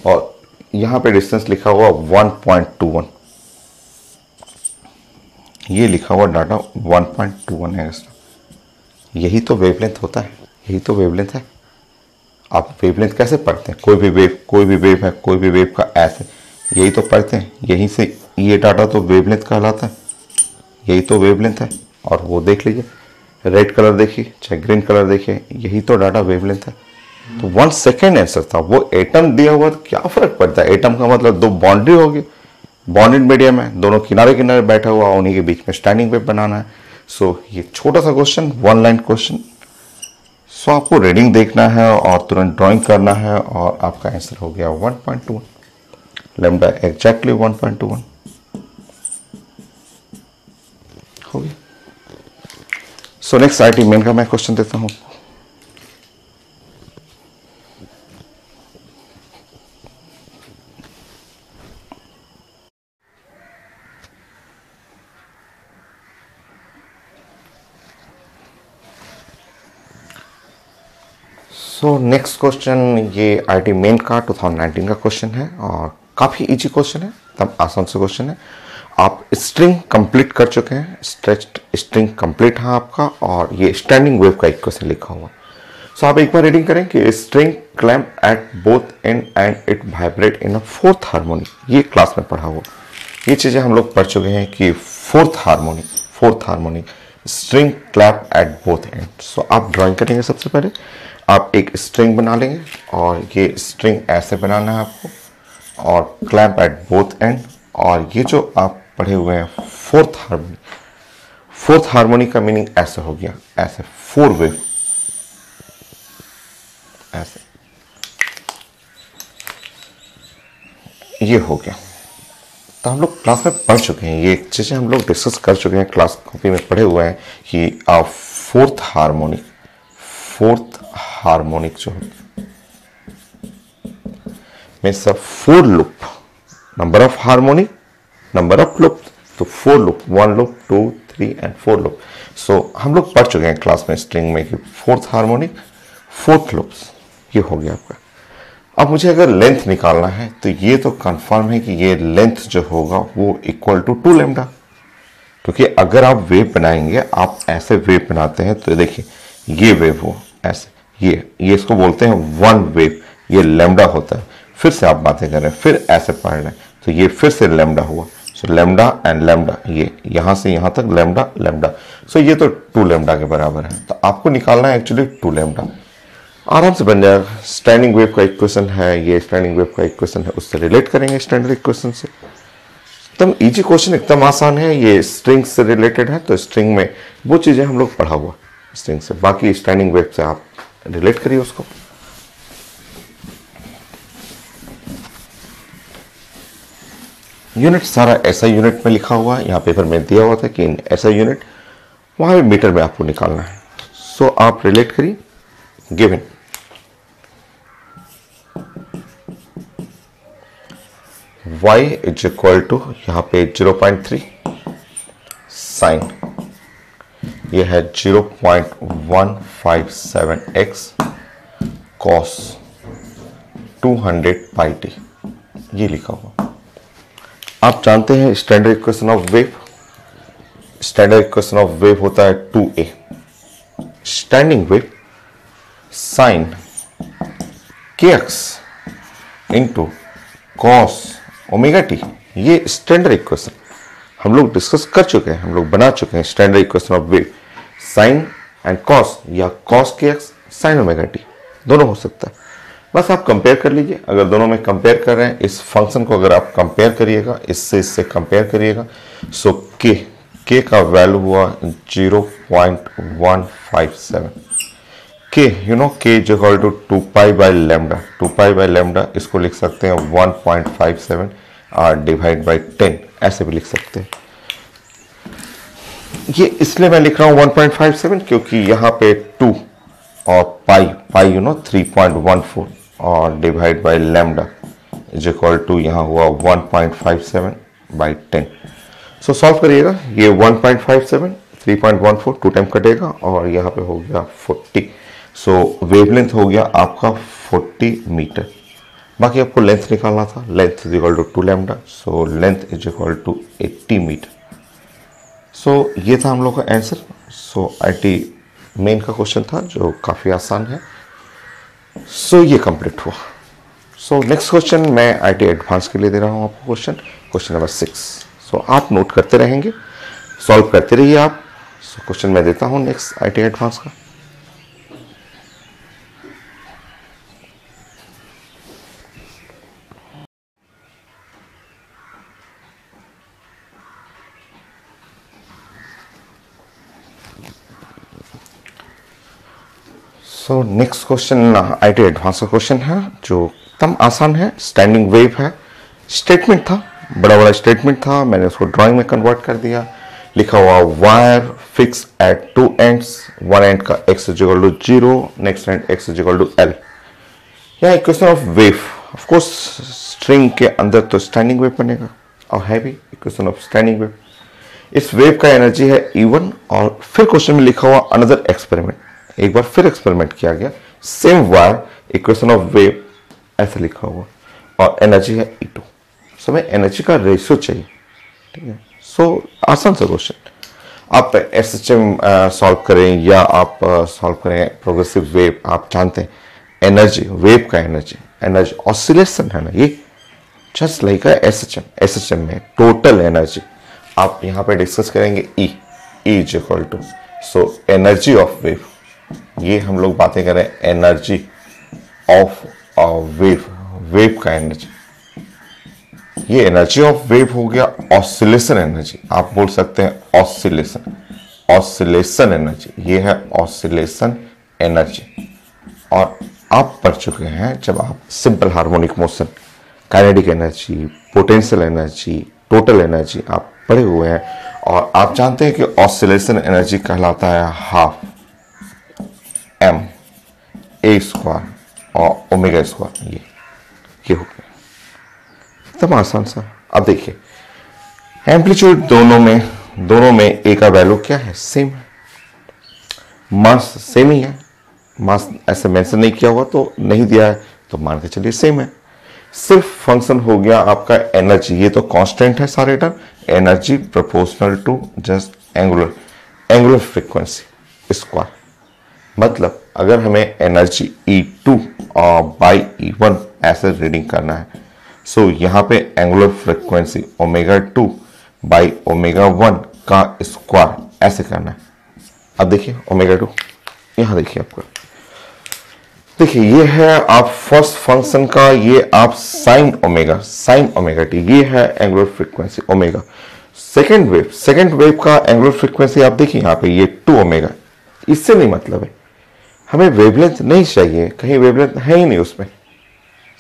और यहां पे डिस्टेंस लिखा हुआ 1.21, ये लिखा हुआ डाटा 1.21 है। यही तो वेवलेंथ होता है, यही तो वेवलेंथ है। आप वेवलेंथ कैसे पढ़ते हैं, कोई भी वेव है, कोई भी वेव का ऐसे, यही तो पढ़ते हैं, यहीं से ये डाटा तो वेवलेंथ कहलाता है, यही तो वेवलेंथ है। और वो देख लीजिए, रेड कलर देखिए चाहे ग्रीन कलर देखिए, यही तो डाटा वेवलेंथ है। तो 1 सेकेंड आंसर था, वो एटम दिया हुआ तो क्या फर्क पड़ता है। एटम का मतलब 2 बाउंड्री होगी, बॉन्डेड मीडियम है, दोनों किनारे किनारे बैठा हुआ, उन्हीं के बीच में स्टैंडिंग वेव बनाना है। सो ये छोटा सा क्वेश्चन, 1 लाइन क्वेश्चन। सो आपको रीडिंग देखना है और तुरंत ड्राइंग करना है और आपका आंसर हो गया 1.21, लैम्डा एग्जैक्टली 1.21 हो गया। सो नेक्स्ट आईटी मेन का मैं क्वेश्चन देता हूं। सो नेक्स्ट क्वेश्चन, ये आईटी मेन का 2019 का क्वेश्चन है और काफ़ी इजी क्वेश्चन है, तब आसान से क्वेश्चन है। आप स्ट्रिंग कंप्लीट कर चुके हैं, स्ट्रेच्ड स्ट्रिंग कंप्लीट है आपका, और ये स्टैंडिंग वेव का एक क्वेश्चन लिखा हुआ। सो आप एक बार रीडिंग करें कि string clamp eight both and it vibrate in a 4th harmony, ये क्लास में पढ़ा हुआ। ये चीज़ें हम लोग पढ़ चुके हैं कि 4th harmony string clamp at both end. So आप ड्राइंग करेंगे, सबसे पहले आप एक स्ट्रिंग बना लेंगे और ये स्ट्रिंग ऐसे बनाना है आपको, और क्लैप एट बोथ एंड। और ये जो आप पढ़े हुए हैं 4th हार्मोनी का मीनिंग ऐसे हो गया, ऐसे 4 वेव ऐसे, ये हो गया। तो हम लोग क्लास में पढ़ चुके हैं, ये चीज़ें हम लोग डिस्कस कर चुके हैं, क्लास कॉपी में पढ़े हुए हैं कि 4th हार्मोनिक जो means 4 loop, number of harmonic, number of loop, तो 4 लूप, 1 लूप, 2, 3 एंड 4 लूप। सो हम लोग पढ़ चुके हैं क्लास में स्ट्रिंग में कि 4th हार्मोनिक 4th लोब्स, ये हो गया आपका। अब मुझे अगर लेंथ निकालना है तो ये तो कंफर्म है कि ये लेंथ जो होगा वो इक्वल टू 2 लैम्डा, क्योंकि अगर आप वेव बनाएंगे, आप ऐसे वेव बनाते हैं तो देखिए ये वेव हो ऐसे, ये इसको बोलते हैं वन वेव, ये लैम्डा होता है। फिर से आप बातें कर रहे हैं, फिर ऐसे पढ़ रहे हैं तो ये फिर से लैम्डा हुआ। सो लैम्डा एंड लैम्डा, ये यहां से यहां तक लैम्डा लैम्डा, सो ये तो 2 लैम्डा के बराबर है। तो आपको निकालना है एक्चुअली 2 लैम्डा, आराम से बन जाएगा। स्टैंडिंग वेव का इक्वेशन है, ये स्टैंडिंग वेव का इक्वेशन है, उससे रिलेट करेंगे स्टैंडर्ड इक्वेशन से। एकदम इजी क्वेश्चन, एकदम आसान है। ये स्ट्रिंग से रिलेटेड है, तो स्ट्रिंग में वो चीजें हम लोग पढ़ा हुआ स्ट्रिंग से, बाकी स्टैंडिंग वेव से आप रिलेट करिए उसको। यूनिट सारा ऐसा यूनिट में लिखा हुआ है, यहाँ पेपर में दिया हुआ था कि ऐसा यूनिट, वहां भी मीटर में आपको निकालना है। सो आप रिलेट करिए। Given y is equal to, यहाँ पे 0.3 साइन, ये है 0.157x cos 200 पाई t, ये लिखा हुआ। आप जानते हैं standard equation of wave, standard equation of wave होता है 2a standing wave sine kx into cos omega t, ये स्टैंडर्ड इक्वेशन हम लोग डिस्कस कर चुके हैं, हम लोग बना चुके हैं। Standard equation of wave sine and cos, या cos kx sine omega t, दोनों हो सकता है। बस आप कंपेयर कर लीजिए। अगर दोनों में कंपेयर कर रहे हैं, इस फंक्शन को अगर आप कंपेयर करिएगा, इससे कंपेयर करिएगा, सो के का वैल्यू हुआ 0.157। K you know k is equal to 2 pi by lambda, 2 pi by lambda इसको लिख सकते हैं 1.57 और डिवाइड बाई 10, ऐसे भी लिख सकते हैं। ये इसलिए मैं लिख रहा हूं 1.57 क्योंकि यहाँ पे 2 और पाई यू नो 3.14 और divide by lambda is equal to यहाँ हुआ 1.57 बाई 10। सो सॉल्व करिएगा, ये 1.57 3.14 2 टाइम कटेगा और यहाँ पे हो गया 40। सो वेवलेंथ हो गया आपका 40 मीटर। बाकी आपको लेंथ निकालना था, length is equal to 2 lambda, so length is equal to 80 metre. So ये था हम लोग का आंसर। सो आईटी मेन का क्वेश्चन था जो काफ़ी आसान है। सो ये कंप्लीट हुआ। सो नेक्स्ट क्वेश्चन मैं आईटी एडवांस के लिए दे रहा हूँ आपको क्वेश्चन नंबर 6। सो आप नोट करते रहेंगे, सॉल्व करते रहिए आप। सो क्वेश्चन मैं देता हूँ नेक्स्ट आईटी एडवांस का। सो नेक्स्ट क्वेश्चन आईटी एडवांस का क्वेश्चन है जो एकदम आसान है। स्टैंडिंग वेव है, स्टेटमेंट था, बड़ा बड़ा स्टेटमेंट था, मैंने उसको ड्राइंग में कन्वर्ट कर दिया। लिखा हुआ wire fix at 2 ends, one end का x is equal to 0, next end x is equal to l। यह equation of wave, of course string के अंदर तो स्टैंडिंग वेव बनेगा और है भी इक्वेशन ऑफ स्टैंडिंग वेव। इस वेव का एनर्जी है E1 और फिर क्वेश्चन में लिखा हुआ अनदर एक्सपेरिमेंट, एक बार फिर एक्सपेरिमेंट किया गया, same wire, equation of wave ऐसा लिखा हुआ और एनर्जी है E2। सो हमें एनर्जी का रेशियो चाहिए, ठीक है। सो आसान सा क्वेश्चन, आप SHM सॉल्व करें या आप सॉल्व करें प्रोग्रेसिव वेव, आप जानते हैं एनर्जी, वेव का एनर्जी ऑसिलेशन है ना, ये जस्ट लाइक SHM में टोटल एनर्जी आप यहाँ पे डिस्कस करेंगे E is equal to, so energy of wave, ये हम लोग बातें करें एनर्जी ऑफ वेव का एनर्जी, ये एनर्जी ऑफ वेव हो गया ऑसिलेशन एनर्जी। आप बोल सकते हैं ऑसिलेशन एनर्जी, ये है ऑसिलेशन एनर्जी। और आप पढ़ चुके हैं जब आप simple harmonic motion, kinetic energy, potential energy, total energy आप पढ़े हुए हैं और आप जानते हैं कि ऑसिलेशन एनर्जी कहलाता है हाफ ma² और ओमेगा स्क्वायर। ये हो गया एकदम आसान सा। अब देखिए एम्पलीट्यूड दोनों में ए का वैल्यू क्या है, सेम है, मास सेम ही है, मास ऐसे मेंशन नहीं किया हुआ तो नहीं दिया है, तो मान के चलिए सेम है। सिर्फ फंक्शन हो गया आपका एनर्जी, ये तो कांस्टेंट है सारे term, energy proportional to just angular frequency square. मतलब अगर हमें एनर्जी E2 और बाई E1 ऐसे रीडिंग करना है, सो यहाँ पे एंगुलर फ्रीक्वेंसी ω2 बाई ω1 का स्क्वायर ऐसे करना है। अब देखिए ω2, यहाँ देखिए आपको, देखिए ये है आप फर्स्ट फंक्शन का, ये आप साइन ओमेगा टी, ये है angular frequency omega. Second wave का एंगुलर फ्रीक्वेंसी आप देखिए यहाँ पे ये 2ω, इससे नहीं मतलब है, हमें वेवलेंथ नहीं चाहिए, कहीं वेवलेंथ है ही नहीं उसमें,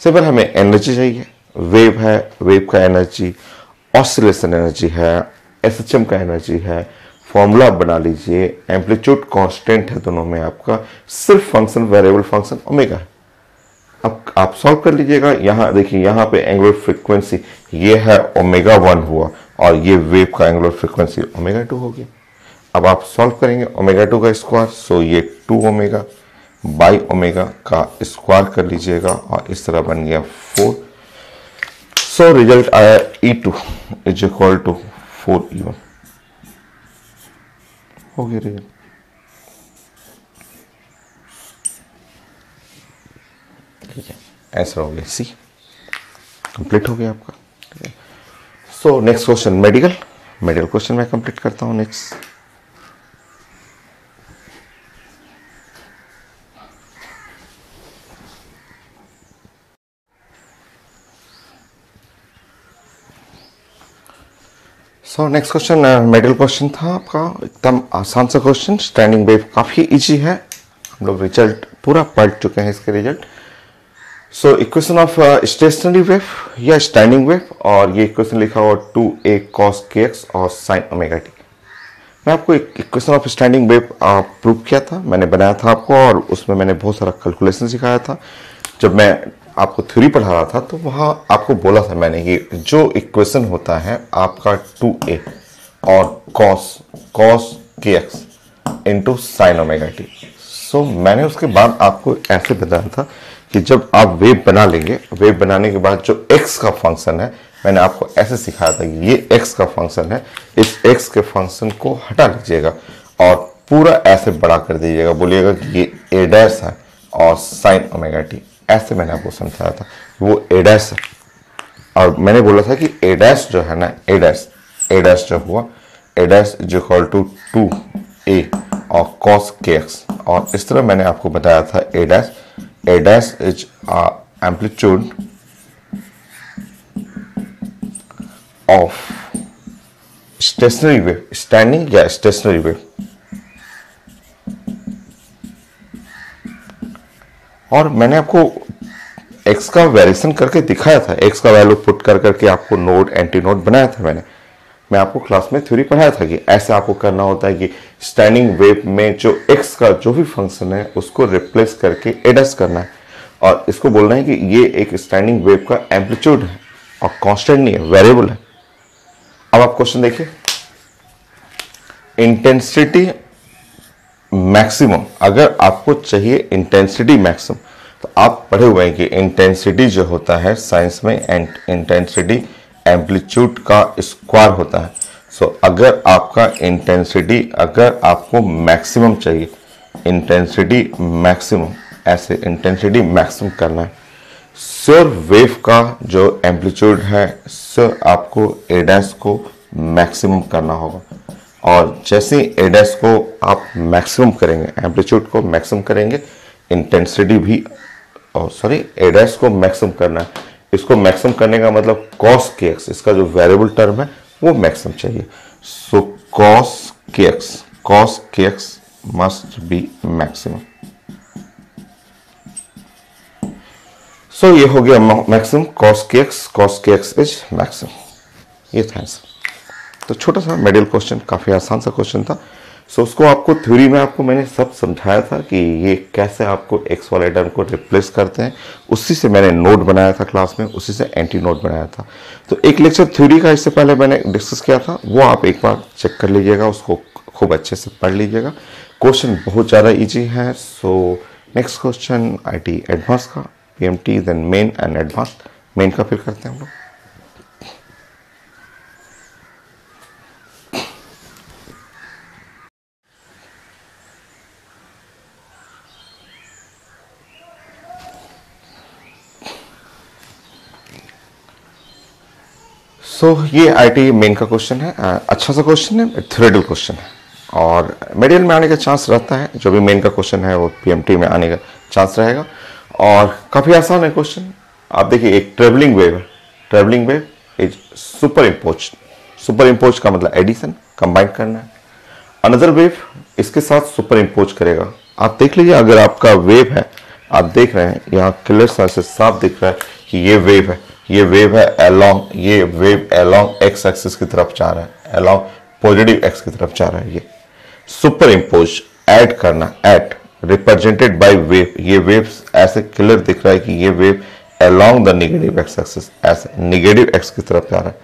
सिर्फ हमें एनर्जी चाहिए। वेव है, वेव का एनर्जी ऑसिलेशन एनर्जी है, एसएचएम का एनर्जी है, फॉर्मूला बना लीजिए, एम्पलीट्यूड कांस्टेंट है दोनों में आपका, सिर्फ फंक्शन वेरिएबल फंक्शन ओमेगा है। अब आप सॉल्व कर लीजिएगा। यहाँ देखिए, यहाँ पे एंगुलर फ्रीक्वेंसी ये है ω1 हुआ और ये वेव का एंगुलर फ्रीक्वेंसी ω2 हो गया। अब आप सॉल्व करेंगे ω2 का स्क्वायर, सो ये 2ω बाई ओमेगा का स्क्वायर कर लीजिएगा और इस तरह बन गया 4। सो रिजल्ट आया E2 is equal to 4E1 हो गया रिजल्ट। ठीक है, आंसर हो गया सी, कंप्लीट हो गया आपका। ठीक है, so next question medical question मैं कंप्लीट करता हूँ नेक्स्ट। सो नेक्स्ट क्वेश्चन मेडिकल क्वेश्चन था आपका, एकदम आसान सा क्वेश्चन। स्टैंडिंग वेव काफ़ी इजी है, हम लोग रिजल्ट पूरा पढ़ चुके हैं इसके result. So equation of stationary wave या स्टैंडिंग वेव, और ये इक्वेशन लिखा हुआ 2a cos kx और sin ओमेगा टी। मैं आपको एक equation of standing wave prove किया था, मैंने बनाया था आपको, और उसमें मैंने बहुत सारा कैलकुलेशन सिखाया था। जब मैं आपको थ्योरी पढ़ा रहा था तो वहाँ आपको बोला था मैंने कि जो इक्वेशन होता है आपका 2a और cos kx into sine omega t. So मैंने उसके बाद आपको ऐसे बताया था कि जब आप वेव बना लेंगे, वेव बनाने के बाद जो x का फंक्शन है, मैंने आपको ऐसे सिखाया था कि ये x का फंक्शन है, इस x के फंक्शन को हटा लीजिएगा और पूरा ऐसे बड़ा कर दीजिएगा, बोलिएगा कि ये a डैश है और साइन ओमेगा टी। ऐसे मैंने आपको समझाया था वो a डैश है, और मैंने बोला था कि a डैश जो है ना, a डैश जो हुआ, a dash is equal to 2a और cos kx, और इस तरह मैंने आपको बताया था a dash is amplitude of stationary wave, standing या स्टेशनरी वेव। और मैंने आपको x का वेरिएशन करके दिखाया था, x का वैल्यू पुट कर करके आपको नोड एंटी नोड बनाया था मैं आपको क्लास में थ्योरी पढ़ाया था कि ऐसे आपको करना होता है कि स्टैंडिंग वेव में जो x का जो भी फंक्शन है उसको रिप्लेस करके एडजस्ट करना है, और इसको बोलना है कि ये एक स्टैंडिंग वेव का एम्पलीट्यूड है और कांस्टेंट नहीं है, वेरिएबल है। अब आप क्वेश्चन देखिए, इंटेंसिटी मैक्सिमम, अगर आपको चाहिए इंटेंसिटी मैक्सिमम, तो आप पढ़े हुए हैं कि इंटेंसिटी जो होता है साइंस में, इंटेंसिटी एम्पलीट्यूड का स्क्वायर होता है। सो अगर आपका इंटेंसिटी, अगर आपको मैक्सिमम चाहिए, इंटेंसिटी मैक्सिमम, ऐसे इंटेंसिटी मैक्सिमम करना है, श्योर वेव का जो एम्पलीट्यूड है, श्योर आपको a डैश को मैक्सिमम करना होगा, और जैसे a डैश को आप मैक्सिमम करेंगे, एम्पलीट्यूड को मैक्सिमम करेंगे, इंटेंसिटी भी, और सॉरी a डैश को मैक्सिमम करना है। इसको मैक्सिमम करने का मतलब cos kx, इसका जो वेरिएबल टर्म है वो मैक्सिमम चाहिए। So cos kx must be maximum. So ये हो गया maximum, cos kx is maximum, ये था आंसर। तो छोटा सा मेडिकल क्वेश्चन, काफी आसान सा क्वेश्चन था। सो उसको आपको थ्योरी में आपको मैंने सब समझाया था कि ये कैसे आपको x वाले टर्म को रिप्लेस करते हैं, उसी से मैंने नोट बनाया था क्लास में, उसी से एंटी नोट बनाया था। तो एक लेक्चर थ्योरी का इससे पहले मैंने डिस्कस किया था, वो आप एक बार चेक कर लीजिएगा, उसको खूब अच्छे से पढ़ लीजिएगा। क्वेश्चन बहुत ज़्यादा ईजी है, so next question IIT advance का, PMT then main and advance. Main का फिर करते हैं हम लोग। ये आईटी मेन का क्वेश्चन है। अच्छा सा क्वेश्चन है, थ्योरेटिकल क्वेश्चन है और मेडिकल में आने का चांस रहता है। जो भी मेन का क्वेश्चन है वो पीएमटी में आने का चांस रहेगा और काफ़ी आसान है क्वेश्चन। आप देखिए, एक ट्रेवलिंग वेव है। Travelling wave is super impose. Super impose का मतलब एडिशन, कंबाइन करना है। अनदर वेव इसके साथ सुपर इम्पोज करेगा। आप देख लीजिए, अगर आपका वेव है, आप देख रहे हैं यहाँ क्लियर से साफ दिख रहा है कि ये वेव है। ये वेव है अलोंग, ये वेव अलोंग एक्स एक्सिस की तरफ जा रहा है, अलोंग पॉजिटिव एक्स की तरफ जा रहा है। ये सुपर इम्पोज ऐड करना, ऐड रिप्रेजेंटेड बाय वेव। ये वेव ऐसे क्लियर दिख रहा है कि ये wave along the negative X axis, ऐसे नेगेटिव एक्स की तरफ जा रहा है,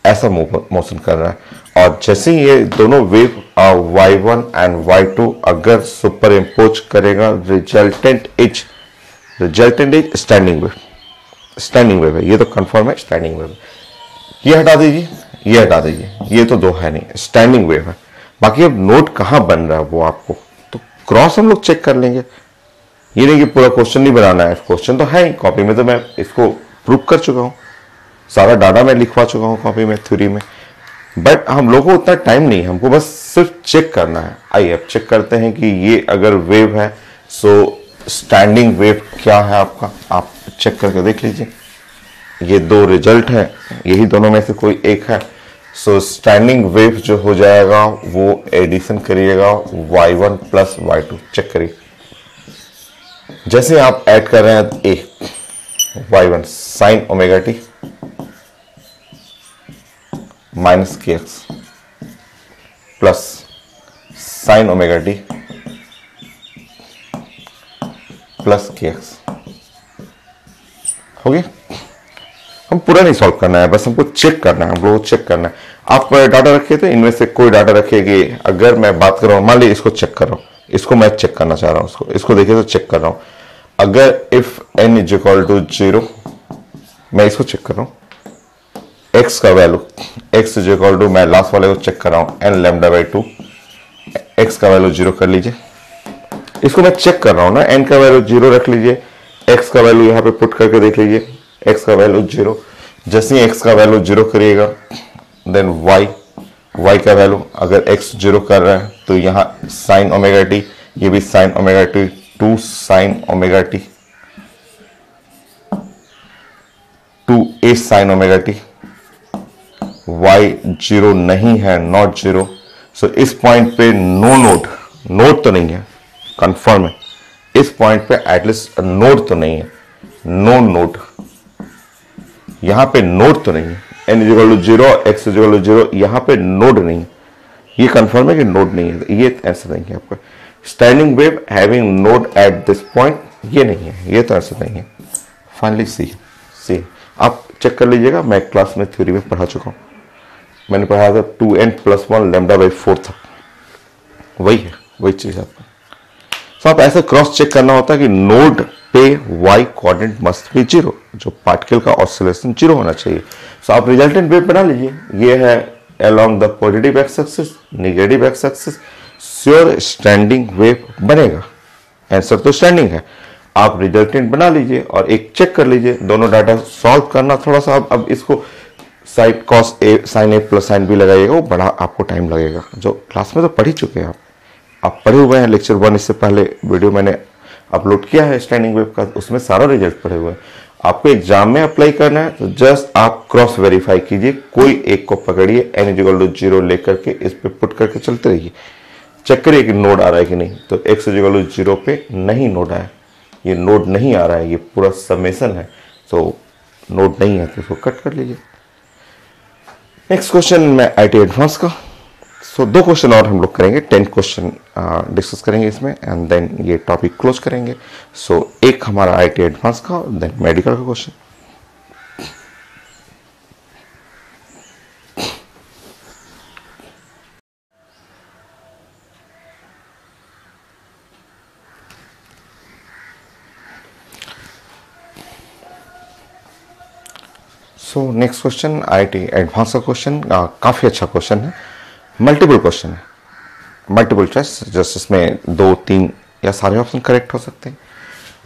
ऐसा मोशन कर रहा है। और जैसे ये दोनों वेव y1 एंड y2 अगर सुपर इम्पोज करेगा, resultant is standing wave. Standing wave है, ये तो कंफर्म है स्टैंडिंग वेव है। ये हटा दीजिए, ये हटा दीजिए, ये तो दो है नहीं, स्टैंडिंग वेव है। बाकी अब नोट कहां बन रहा है वो आपको तो क्रॉस हम लोग चेक कर लेंगे। ये नहीं कि पूरा क्वेश्चन नहीं बनाना है, क्वेश्चन तो है ही कॉपी में, तो मैं इसको प्रूव कर चुका हूं, सारा डाटा मैं लिखवा चुका हूं कॉपी में, थ्योरी में। बट हम लोगों को उतना टाइम नहीं है, हमको बस सिर्फ चेक करना है। आइए अब चेक करते हैं कि ये अगर वेव है सो स्टैंडिंग वेव क्या है आपका, आप चेक करके देख लीजिए। ये दो रिजल्ट है, यही दोनों में से कोई एक है। सो स्टैंडिंग वेव जो हो जाएगा वो एडिशन करिएगा y1 प्लस y2। चेक करिए, जैसे आप ऐड कर रहे हैं A y1 sine omega T minus के x plus sine omega T plus के एक्स। हो गया। हम पूरा नहीं सॉल्व करना है, बस हमको चेक करना है, हम लोग चेक करना है। आप डाटा रखे थे, इनमें से कोई डाटा रखिए कि अगर मैं बात कर रहा हूं, मान लीजिए इसको चेक कर रहा हूं, इसको मैं चेक करना चाह रहा हूं, इसको देखिए तो चेक कर रहा हूं। अगर if n is equal to 0, मैं इसको चेक कर रहा हूं, x का वैल्यू, x इज इक्वल टू, मैं लास्ट वाले को चेक कर रहा हूं n लैम्डा बाई 2, x का वैल्यू 0 कर लीजिए। इसको मैं चेक कर रहा हूं ना, n का वैल्यू 0 रख लीजिए, x का वैल्यू यहां पे पुट करके देख लीजिए, x का वैल्यू 0। जैसे ही x का वैल्यू 0 करिएगा देन y का वैल्यू, अगर x 0 कर रहा है तो यहाँ साइन ओमेगा टी, ये भी sign omega T, 2 sign omega T, 2a sign omega T. y 0 नहीं है, नॉट 0। सो इस पॉइंट पे नो नोड, नोड तो नहीं है, कंफर्म है। इस पॉइंट पे एटलीस्ट नोड तो नहीं है, नो नोड। यहां पे नोड तो नहीं है, n equal to 0, x equal to 0, यहां पे नोड नहीं है। ये कंफर्म है कि नोड नहीं है, ये आंसर नहीं है आपका। Standing wave having node at this point, ये नहीं है, ये तो आंसर नहीं है। फाइनली सी आप चेक कर लीजिएगा, मैं क्लास में थ्योरी में पढ़ा चुका हूं, मैंने पढ़ा था 2n प्लस 1 लैम्डा बाई 4 था, वही है, वही चीज आपका। तो आप ऐसे क्रॉस चेक करना होता है कि नोड पे y कोऑर्डिनेट मस्ट बी 0, जो पार्टिकल का ऑसिलेशन 0 होना चाहिए। सो आप रिजल्टेंट वेव बना लीजिए, ये है along the positive X axis, negative X axis, sure standing wave बनेगा। आंसर तो स्टैंडिंग है। आप रिजल्टेंट बना लीजिए और एक चेक कर लीजिए, दोनों डाटा सॉल्व करना थोड़ा सा, अब इसको side cos A sign A plus sine B लगाइएगा, वो बड़ा आपको टाइम लगेगा। जो क्लास में तो पढ़ ही चुके हैं आप पढ़े हुए हैं, लेक्चर 1 इससे पहले वीडियो मैंने अपलोड किया है स्टैंडिंग वेव का, उसमें सारा रिजल्ट पढ़े हुए हैं। आपको एग्जाम में अप्लाई करना है तो जस्ट आप क्रॉस वेरीफाई कीजिए, कोई एक को पकड़िए, n इक्वल टू 0 लेकर के इस पे पुट करके चलते रहिए, चेक करिए कि नोड आ रहा है कि नहीं। तो x इक्वल टू 0 पे नहीं नोड आया, ये नोड नहीं आ रहा है, ये पूरा समेशन है, तो नोड नहीं है तो इसको कट कर लीजिए। नेक्स्ट क्वेश्चन में आईटी एडवांस का। सो 2 क्वेश्चन और हम लोग करेंगे, 10 क्वेश्चन डिस्कस करेंगे इसमें एंड देन ये टॉपिक क्लोज करेंगे। सो एक हमारा आईटी एडवांस का, देन मेडिकल का क्वेश्चन। सो नेक्स्ट क्वेश्चन IIT एडवांस का क्वेश्चन, काफ़ी अच्छा क्वेश्चन है, मल्टीपल क्वेश्चन है, मल्टीपल चॉइस, जस्ट इसमें 2, 3 या सारे ऑप्शन करेक्ट हो सकते हैं।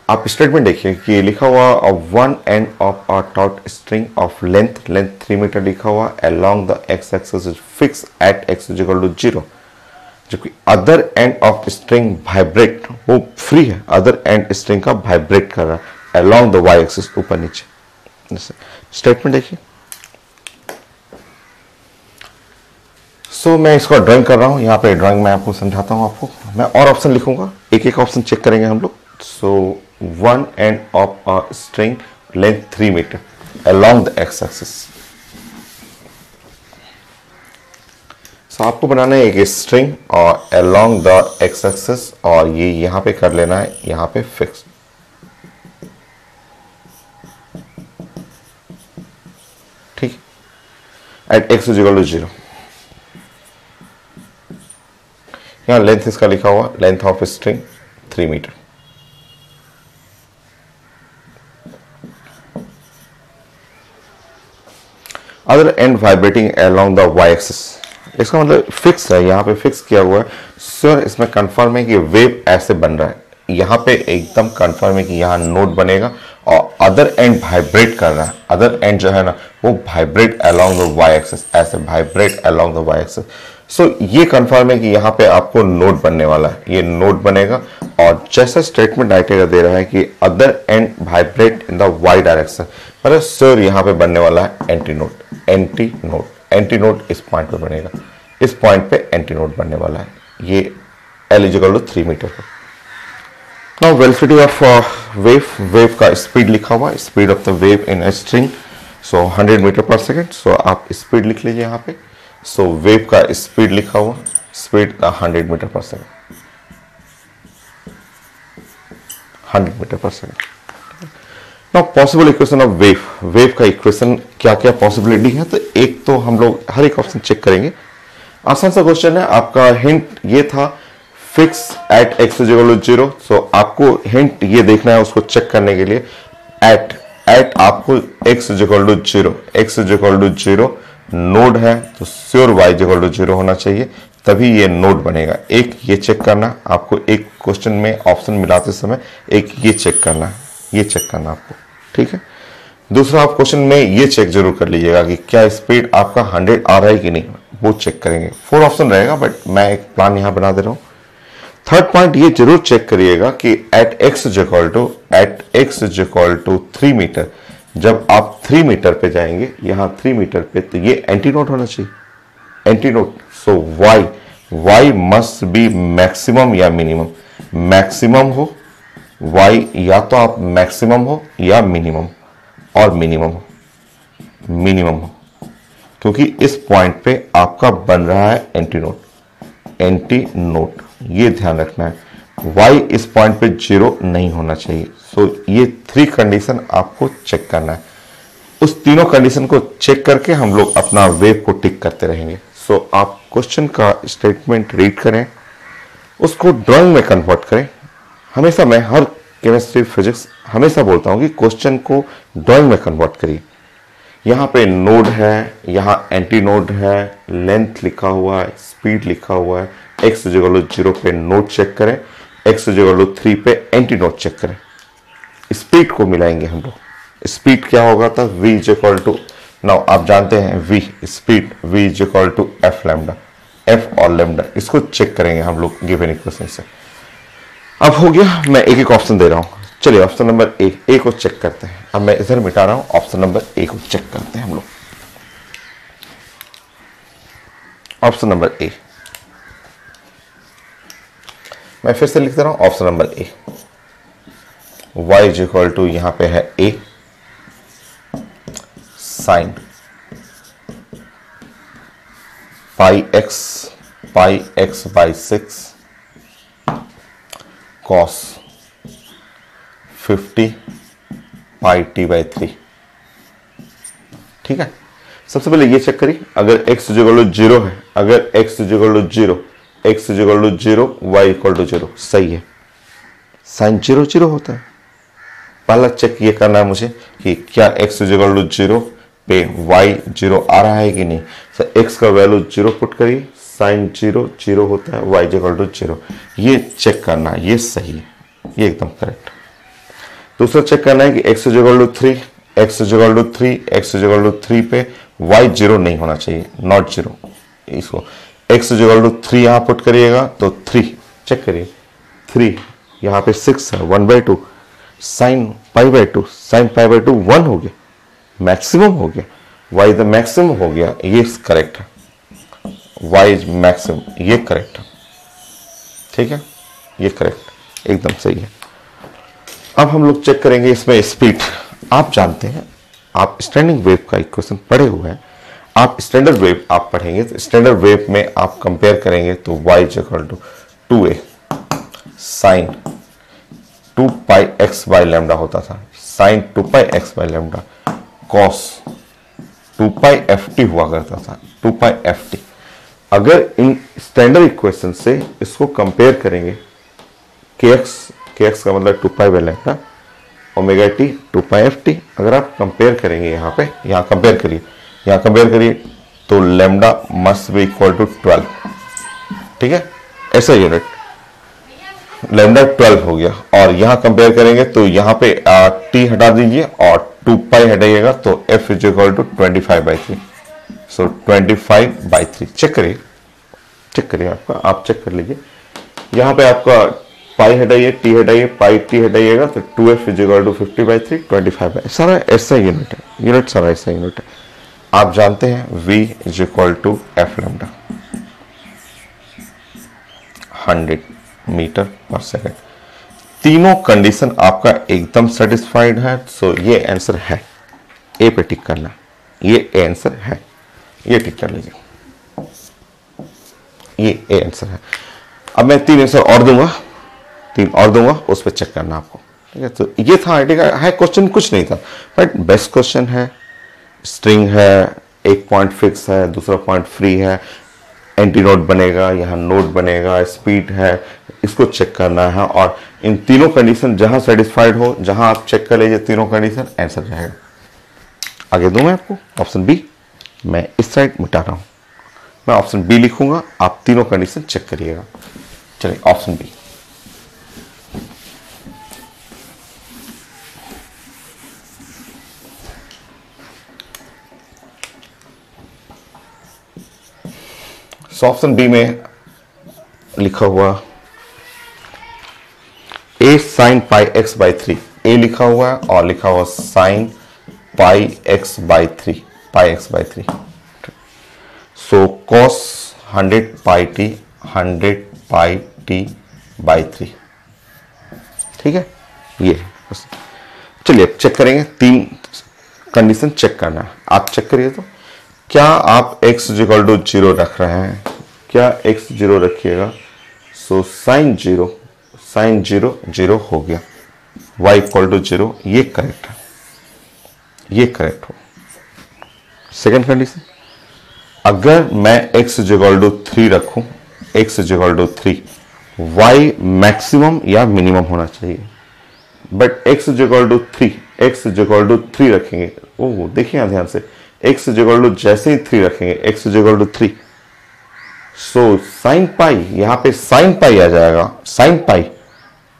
आप स्टेटमेंट देखिए कि लिखा हुआ one end of a taut string of length 3 metre लिखा हुआ along the x axis is fix at x is equal to 0, जबकि other end of string vibrate, वो फ्री है, अदर एंड स्ट्रिंग का वाइब्रेट कर रहा है अलोंग द y एक्सिस, ऊपर नीचे। स्टेटमेंट देखिए। सो मैं इसको ड्राइंग कर रहा हूं, यहाँ पे ड्राइंग मैं आपको समझाता हूं आपको, मैं और ऑप्शन लिखूंगा, एक एक ऑप्शन चेक करेंगे हम लोग। So one end of a string length 3 metre along the x axis. So आपको बनाना है एक स्ट्रिंग और अलोंग द एक्स एक्सिस, और ये यहां पे कर लेना है, यहां पे फिक्स। ठीक, at x is equal to 0। यहां लेंथ इसका लिखा हुआ, length of string 3 metre. Other end vibrating along the y axis, इसका मतलब फिक्स है, यहाँ पे फिक्स किया हुआ है। सर इसमें कंफर्म है कि वेव ऐसे बन रहा है, यहाँ पे एकदम कंफर्म है कि यहाँ नोड बनेगा, और अदर एंड वाइब्रेट कर रहा है, अदर एंड जो है ना वो vibrate along the y axis, ऐसे vibrate along the y axis. So ये कंफर्म है कि यहाँ पे आपको नोड बनने वाला है, ये नोड बनेगा। और जैसा स्टेटमेंट IIT का दे रहा है कि other and vibrate in the y direction, मतलब सर यहाँ पे बनने वाला है anti node, anti node, anti node इस पॉइंट पे बनेगा, इस पॉइंट पे एंटी नोड बनने वाला है, ये L is equal to 3 metre पर। Now velocity of wave, wave का स्पीड लिखा हुआ, speed of the wave in a string, so 100 metre पर सेकेंड। सो आप स्पीड लिख लीजिए यहाँ पे। सो वेव का स्पीड लिखा हुआ, स्पीड 100 मीटर पर सेकेंड, 100 मीटर पर second. Now possible equation of wave, wave का इक्वेशन क्या क्या पॉसिबिलिटी है, तो एक तो हम लोग हर एक ऑप्शन चेक करेंगे। आसान सा क्वेश्चन है, आपका हिंट ये था fix at x is equal to 0। सो आपको हिंट ये देखना है उसको चेक करने के लिए, एट आपको x is equal to 0, x is equal to 0 node है तो sure y is equal to 0 होना चाहिए, तभी ये नोड बनेगा। एक ये चेक करना आपको, एक क्वेश्चन में ऑप्शन मिलाते समय एक ये चेक करना है, ये चेक करना आपको, ठीक है। दूसरा आप क्वेश्चन में ये चेक जरूर कर लीजिएगा कि क्या स्पीड आपका 100 आ रहा है कि नहीं, वो चेक करेंगे। 4 ऑप्शन रहेगा बट मैं एक प्लान यहां बना दे रहा हूं। थर्ड पॉइंट ये जरूर चेक करिएगा कि at x is equal to 3 metre, जब आप 3 मीटर पे जाएंगे, यहां 3 मीटर पे, तो ये एंटी नोड होना चाहिए, anti node. So y must be maximum या मिनिमम, मैक्सिमम हो y, या तो आप मैक्सिमम हो या मिनिमम, और मिनिमम हो, क्योंकि इस पॉइंट पे आपका बन रहा है एंटी नोड, ये ध्यान रखना है। y इस पॉइंट पे 0 नहीं होना चाहिए। सो ये 3 कंडीशन आपको चेक करना है, उस तीनों कंडीशन को चेक करके हम लोग अपना वेव को टिक करते रहेंगे। सो आप क्वेश्चन का स्टेटमेंट रीड करें, उसको ड्राइंग में कन्वर्ट करें। हमेशा मैं हर केमिस्ट्री फिजिक्स हमेशा बोलता हूं कि क्वेश्चन को ड्राइंग में कन्वर्ट करिए। यहाँ पे नोड है, यहाँ एंटी नोड है, लेंथ लिखा हुआ है, स्पीड लिखा हुआ है, x इज इक्वल टू 0 पे नोड चेक करें, x इज इक्वल टू 3 पे एंटी नोड चेक करें। स्पीड को मिलाएंगे हम लोग, स्पीड क्या होगा था, v is equal to, now आप जानते हैं v speed, v is equal to f lambda, f और लैम्डा, इसको चेक करेंगे हम लोग गिवन इक्वेशन से। अब हो गया, मैं एक एक ऑप्शन दे रहा हूं, चलिए ऑप्शन नंबर ए को चेक करते हैं। अब मैं इधर मिटा रहा हूं, ऑप्शन नंबर ए को चेक करते हैं हम लोग। ऑप्शन नंबर ए, मैं फिर से लिख दे रहा हूं, option number A, y is equal to, यहां पे है a sine pi x by 6 cos 50 pi t by 3। ठीक है, सबसे पहले ये चेक करिए, अगर x इज इक्वल टू 0 है, अगर x is equal to 0, x is equal to 0, y equal to 0, सही है, साइन 0 0 होता है। पहला चेक ये करना है मुझे कि क्या x इज इक्वल टू 0, पे y 0 आ रहा है कि नहीं। सर x का वैल्यू 0 पुट करिए, साइन 0 0 होता है, y इक्वल टू 0। ये चेक करना, ये सही है, ये एकदम करेक्ट। दूसरा चेक करना है कि x equal to 3, x equal to 3, x equal to 3 पे y 0 नहीं होना चाहिए, नॉट 0। इसको x इक्वल टू 3 यहां पुट करिएगा तो 3 चेक करिए, 3 यहाँ पे 6 है, 1/2 साइन π/2, साइन π/2 1 हो गया, मैक्सिमम हो गया, y द मैक्सिमम हो गया, ये करेक्ट है, y इज मैक्सिमम, ये करेक्ट है, ठीक है, ये करेक्ट एकदम सही है। अब हम लोग चेक करेंगे इसमें स्पीड। आप जानते हैं, आप स्टैंडिंग वेव का इक्वेशन पढ़े हुए हैं, आप स्टैंडर्ड वेव आप पढ़ेंगे तो स्टैंडर्ड वेव में आप कंपेयर करेंगे तो y equal to 2a sine 2 pi x by lambda होता था, sine 2 pi x by lambda cos 2 pi f t हुआ करता था, 2 पाई एफ टी। अगर इन स्टैंडर्ड इक्वेशन से इसको कंपेयर करेंगे, के एक्स का मतलब 2 pi by lambda, omega T 2 pi f T, अगर आप कंपेयर करेंगे यहाँ पे, यहाँ कंपेयर करिए तो lambda must be equal to 12, ठीक है, ऐसा यूनिट लैम्डा 12 हो गया। और यहां कंपेयर करेंगे तो यहां पे टी हटा दीजिए और 2 पाई हटाइएगा तो f is equal to 25/3, so 25/3। Check करिए आपका, आप चेक कर लीजिए, यहां पे आपका पाई हटाइए, टी हटाइए, पाई टी हटाइएगा तो 2f इज इक्वल टू 50/3, 25/3। सारा ऐसा यूनिट है, यूनिट सारा ऐसा यूनिट है। आप जानते हैं v is equal to f lambda 100 metre पर सेकंड। तीनों कंडीशन आपका एकदम सेटिस्फाइड है, सो ये आंसर है, ए पे टिक करना, ये ए आंसर है, ये टिक कर लीजिए, ये ए आंसर है। अब मैं 3 आंसर और दूंगा, उस पर चेक करना आपको, ठीक है। तो ये था आईटी का है क्वेश्चन, कुछ नहीं था बट बेस्ट क्वेश्चन है। स्ट्रिंग है, एक पॉइंट फिक्स है, दूसरा पॉइंट फ्री है, एंटी नोड बनेगा, यहाँ नोड बनेगा, स्पीड है, इसको चेक करना है। और इन तीनों कंडीशन जहां सेटिस्फाइड हो, जहां आप चेक कर लीजिए तीनों कंडीशन, आंसर जाएगा। आगे दूं मैं आपको ऑप्शन बी, मैं इस साइड मिटा रहा हूं, मैं ऑप्शन बी लिखूंगा, आप तीनों कंडीशन चेक करिएगा। चलिए ऑप्शन बी, ऑप्शन बी में लिखा हुआ a sine pi x by 3, ए लिखा हुआ है और लिखा हुआ sign pi x by 3, so cos 100 pi t by 3, ठीक है, ये चलिए अब चेक करेंगे, 3 कंडीशन चेक करना है। आप चेक करिए तो क्या आप x इक्वल टू 0 रख रहे हैं, क्या x 0 रखिएगा, सो साइन 0 0 हो गया, y इक्वल टू 0, ये करेक्ट है, ये करेक्ट हो। सेकेंड कंडीशन, अगर मैं x इक्वल टू 3 रखूं, x equal to 3, y maximum या मिनिमम होना चाहिए, बट x इक्वल टू 3 रखेंगे, ओह देखिए ध्यान से, x इक्वल टू जैसे ही 3 रखेंगे, x equal to 3, so sine pi, यहां पे साइन पाई आ जाएगा, साइन पाई,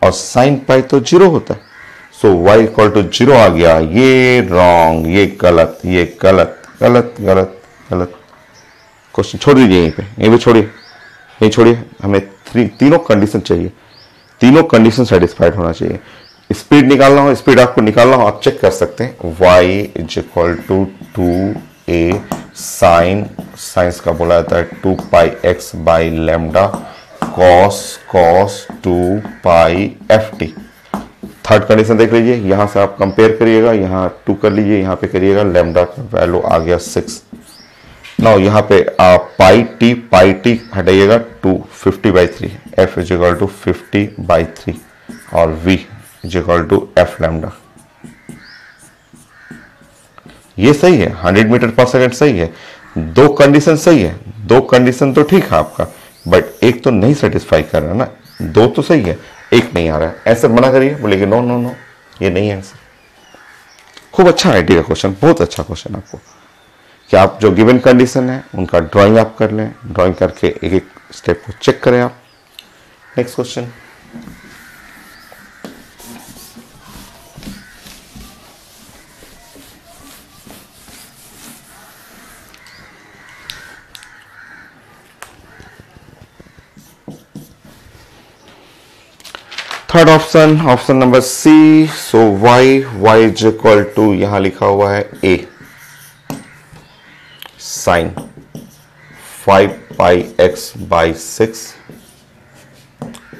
और साइन पाई तो 0 होता है, सो y इक्वल टू 0 आ गया, ये रॉन्ग, ये गलत, ये गलत गलत गलत गलत। क्वेश्चन छोड़ दीजिए, यहीं पे छोड़िए, नहीं छोड़िए, हमें तीनों कंडीशन चाहिए, तीनों कंडीशन सेटिस्फाइड होना चाहिए। स्पीड निकालना हो, स्पीड आपको निकालना हो, आप चेक कर सकते हैं, y is equal to 2a साइंस का बोला जाता है 2 pi x by lambda cos 2 pi f t. Third condition देख लीजिए, यहां से आप कंपेयर करिएगा, यहां 2 कर लीजिए, यहां पे करिएगा, लैम्डा का वैल्यू आ गया 6। नाउ यहां पे आप पाई टी हटाइएगा, 250/3, f इज इक्वल टू 50/3 और v is equal to f lambda. ये सही है, 100 मीटर पर सेकंड सही है, 2 कंडीशन सही है, 2 कंडीशन तो ठीक है आपका, बट एक तो नहीं सेटिस्फाई कर रहा ना, 2 तो सही है, एक नहीं आ रहा है, ऐसे मना करिए, बोलेंगे नो नो नो, ये नहीं है आंसर। खूब अच्छा आईटी का क्वेश्चन, बहुत अच्छा क्वेश्चन आपको कि आप जो गिवन कंडीशन है उनका ड्राइंग आप कर लें, ड्राइंग करके एक एक स्टेप को चेक करें आप। Next question, third option, option number C. So y is equal to, यहां लिखा हुआ है a sine 5 pi x by 6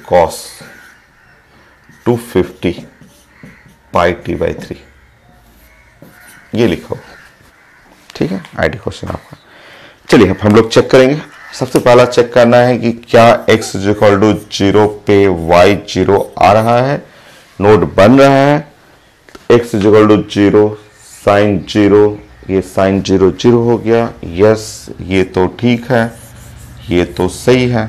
cos 250 pi t by 3, ये लिखा हुआ। ठीक है, आईडी क्वेश्चन आपका। चलिए अब हम लोग चेक करेंगे। सबसे पहला चेक करना है कि क्या x इक्वल टू 0 पे y 0 आ रहा है, नोट बन रहा है। x इक्वल टू 0 साइन 0, ये साइन 0 0 हो गया। यस, ये तो ठीक है, ये तो सही है।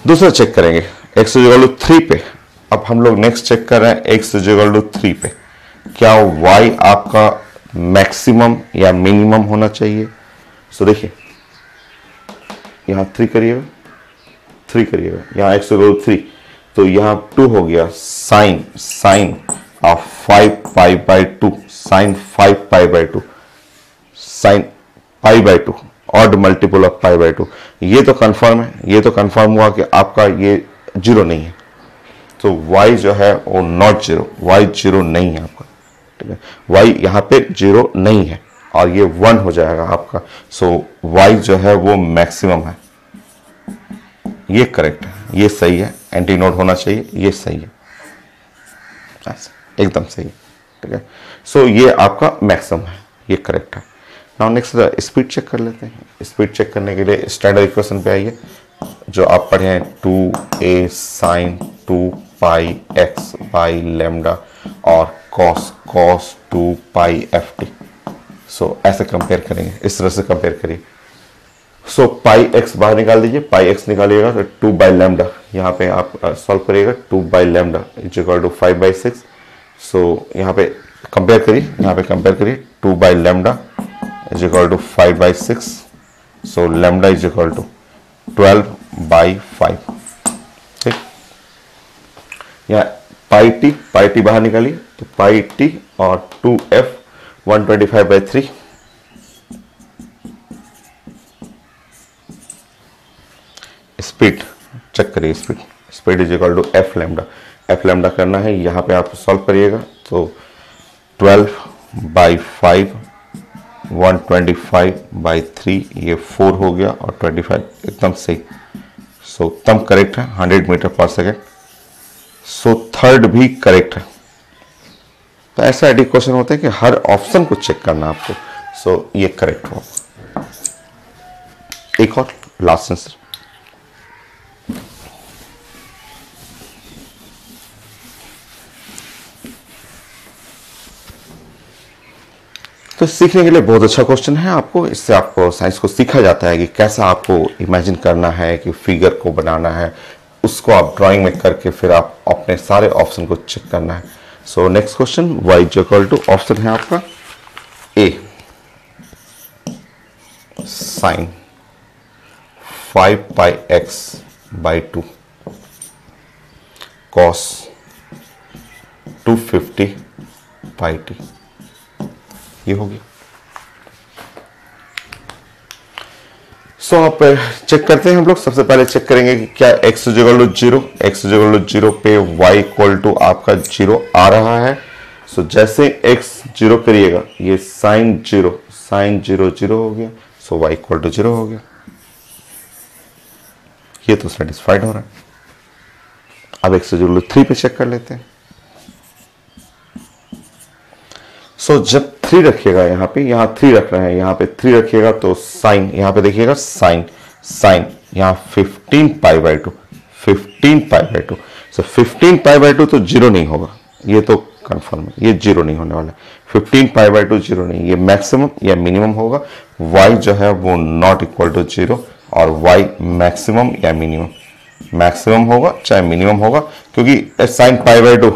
दूसरा चेक करेंगे x इक्वल टू 3 पे। अब हम लोग नेक्स्ट चेक कर रहे हैं x इक्वल टू 3 पे, क्या y आपका मैक्सिमम या मिनिमम होना चाहिए। सो देखिए यहां 3 करिएगा, 3 करिएगा, यहां x इक्वल टू 3, तो यहां 2 हो गया। Sine of 5 pi by 2, sine 5 pi by 2, sine pi by 2, odd multiple of pi by 2। ये तो कंफर्म है, ये तो कंफर्म हुआ कि आपका ये 0 नहीं है। तो y जो है वो नॉट 0, y 0 नहीं है आपका। ठीक है, y यहां पे 0 नहीं है और ये 1 हो जाएगा आपका। सो y जो है वो मैक्सिमम है, ये करेक्ट है, ये सही है। एंटी नोड होना चाहिए, ये सही है, एकदम सही है। ठीक है, सो ये आपका मैक्सिमम है, ये करेक्ट है। नाउ नेक्स्ट स्पीड चेक कर लेते हैं। स्पीड चेक करने के लिए स्टैंडर्ड इक्वेशन पे आइए, जो आप पढ़े हैं 2a sine 2 pi x by lambda और cos 2 पाई ft। सो ऐसे कंपेयर करेंगे, इस तरह से कंपेयर करिए। सो पाई एक्स बाहर निकाल दीजिए, पाई एक्स निकालिएगा तो 2 बाई लेमडा, यहाँ पे आप सॉल्व करिएगा 2 by lambda is equal to 5 by 6। So यहाँ पे कंपेयर करिए, यहाँ पे कंपेयर करिए 2 by lambda is equal to 5 by 6। So lambda is equal to 12 by 5। ठीक, यहाँ पाई टी बाहर निकालिए तो पाई टी और 2f 125 बाई 3। स्पीड चेक करिए, speed is equal to f lambda करना है। यहाँ पे आप सॉल्व करिएगा तो 12 बाई 5 125 बाई 3, ये 4 हो गया और 25 एकदम सही। सो एकदम करेक्ट है, 100 मीटर पर सेकेंड। सो थर्ड भी करेक्ट है। तो ऐसा आईडी क्वेश्चन होता है कि हर ऑप्शन को चेक करना आपको। सो ये करेक्ट हो। एक और लास्ट आंसर, तो सीखने के लिए बहुत अच्छा क्वेश्चन है आपको। इससे आपको साइंस को सीखा जाता है कि कैसा आपको इमेजिन करना है, कि फिगर को बनाना है, उसको आप ड्राइंग में करके फिर आप अपने सारे ऑप्शन को चेक करना है। So next question, y is equal to option है आपका a sine 5 pi x by 2 cos 250 pi t, ये होगी। सो आप चेक करते हैं हम लोग। सबसे पहले चेक करेंगे कि क्या x equal to 0, x equal to 0 पे y इक्वल टू आपका 0 आ रहा है। सो जैसे x 0 करिएगा, ये साइन 0 0 हो गया। सो y इक्वल टू 0 हो गया, ये तो सेटिस्फाइड हो रहा है। अब x इक्वल टू 3 पे चेक कर लेते हैं। सो जब 3 रखिएगा, यहाँ पे, यहाँ 3 रख रहे हैं, यहाँ पे 3 रखिएगा तो साइन, यहाँ पे देखिएगा साइन यहाँ 15 पाई by 2, 15 pi by 2। So 15 pi by 2 तो 0 नहीं होगा, ये तो कंफर्म है, ये 0 नहीं होने वाला। 15 पाई बाई 2 0 नहीं, ये मैक्सिमम या मिनिमम होगा। y जो है वो नॉट इक्वल टू 0 और y मैक्सिमम या मिनिमम, मैक्सिमम होगा चाहे मिनिमम होगा, क्योंकि साइन पाई बाई 2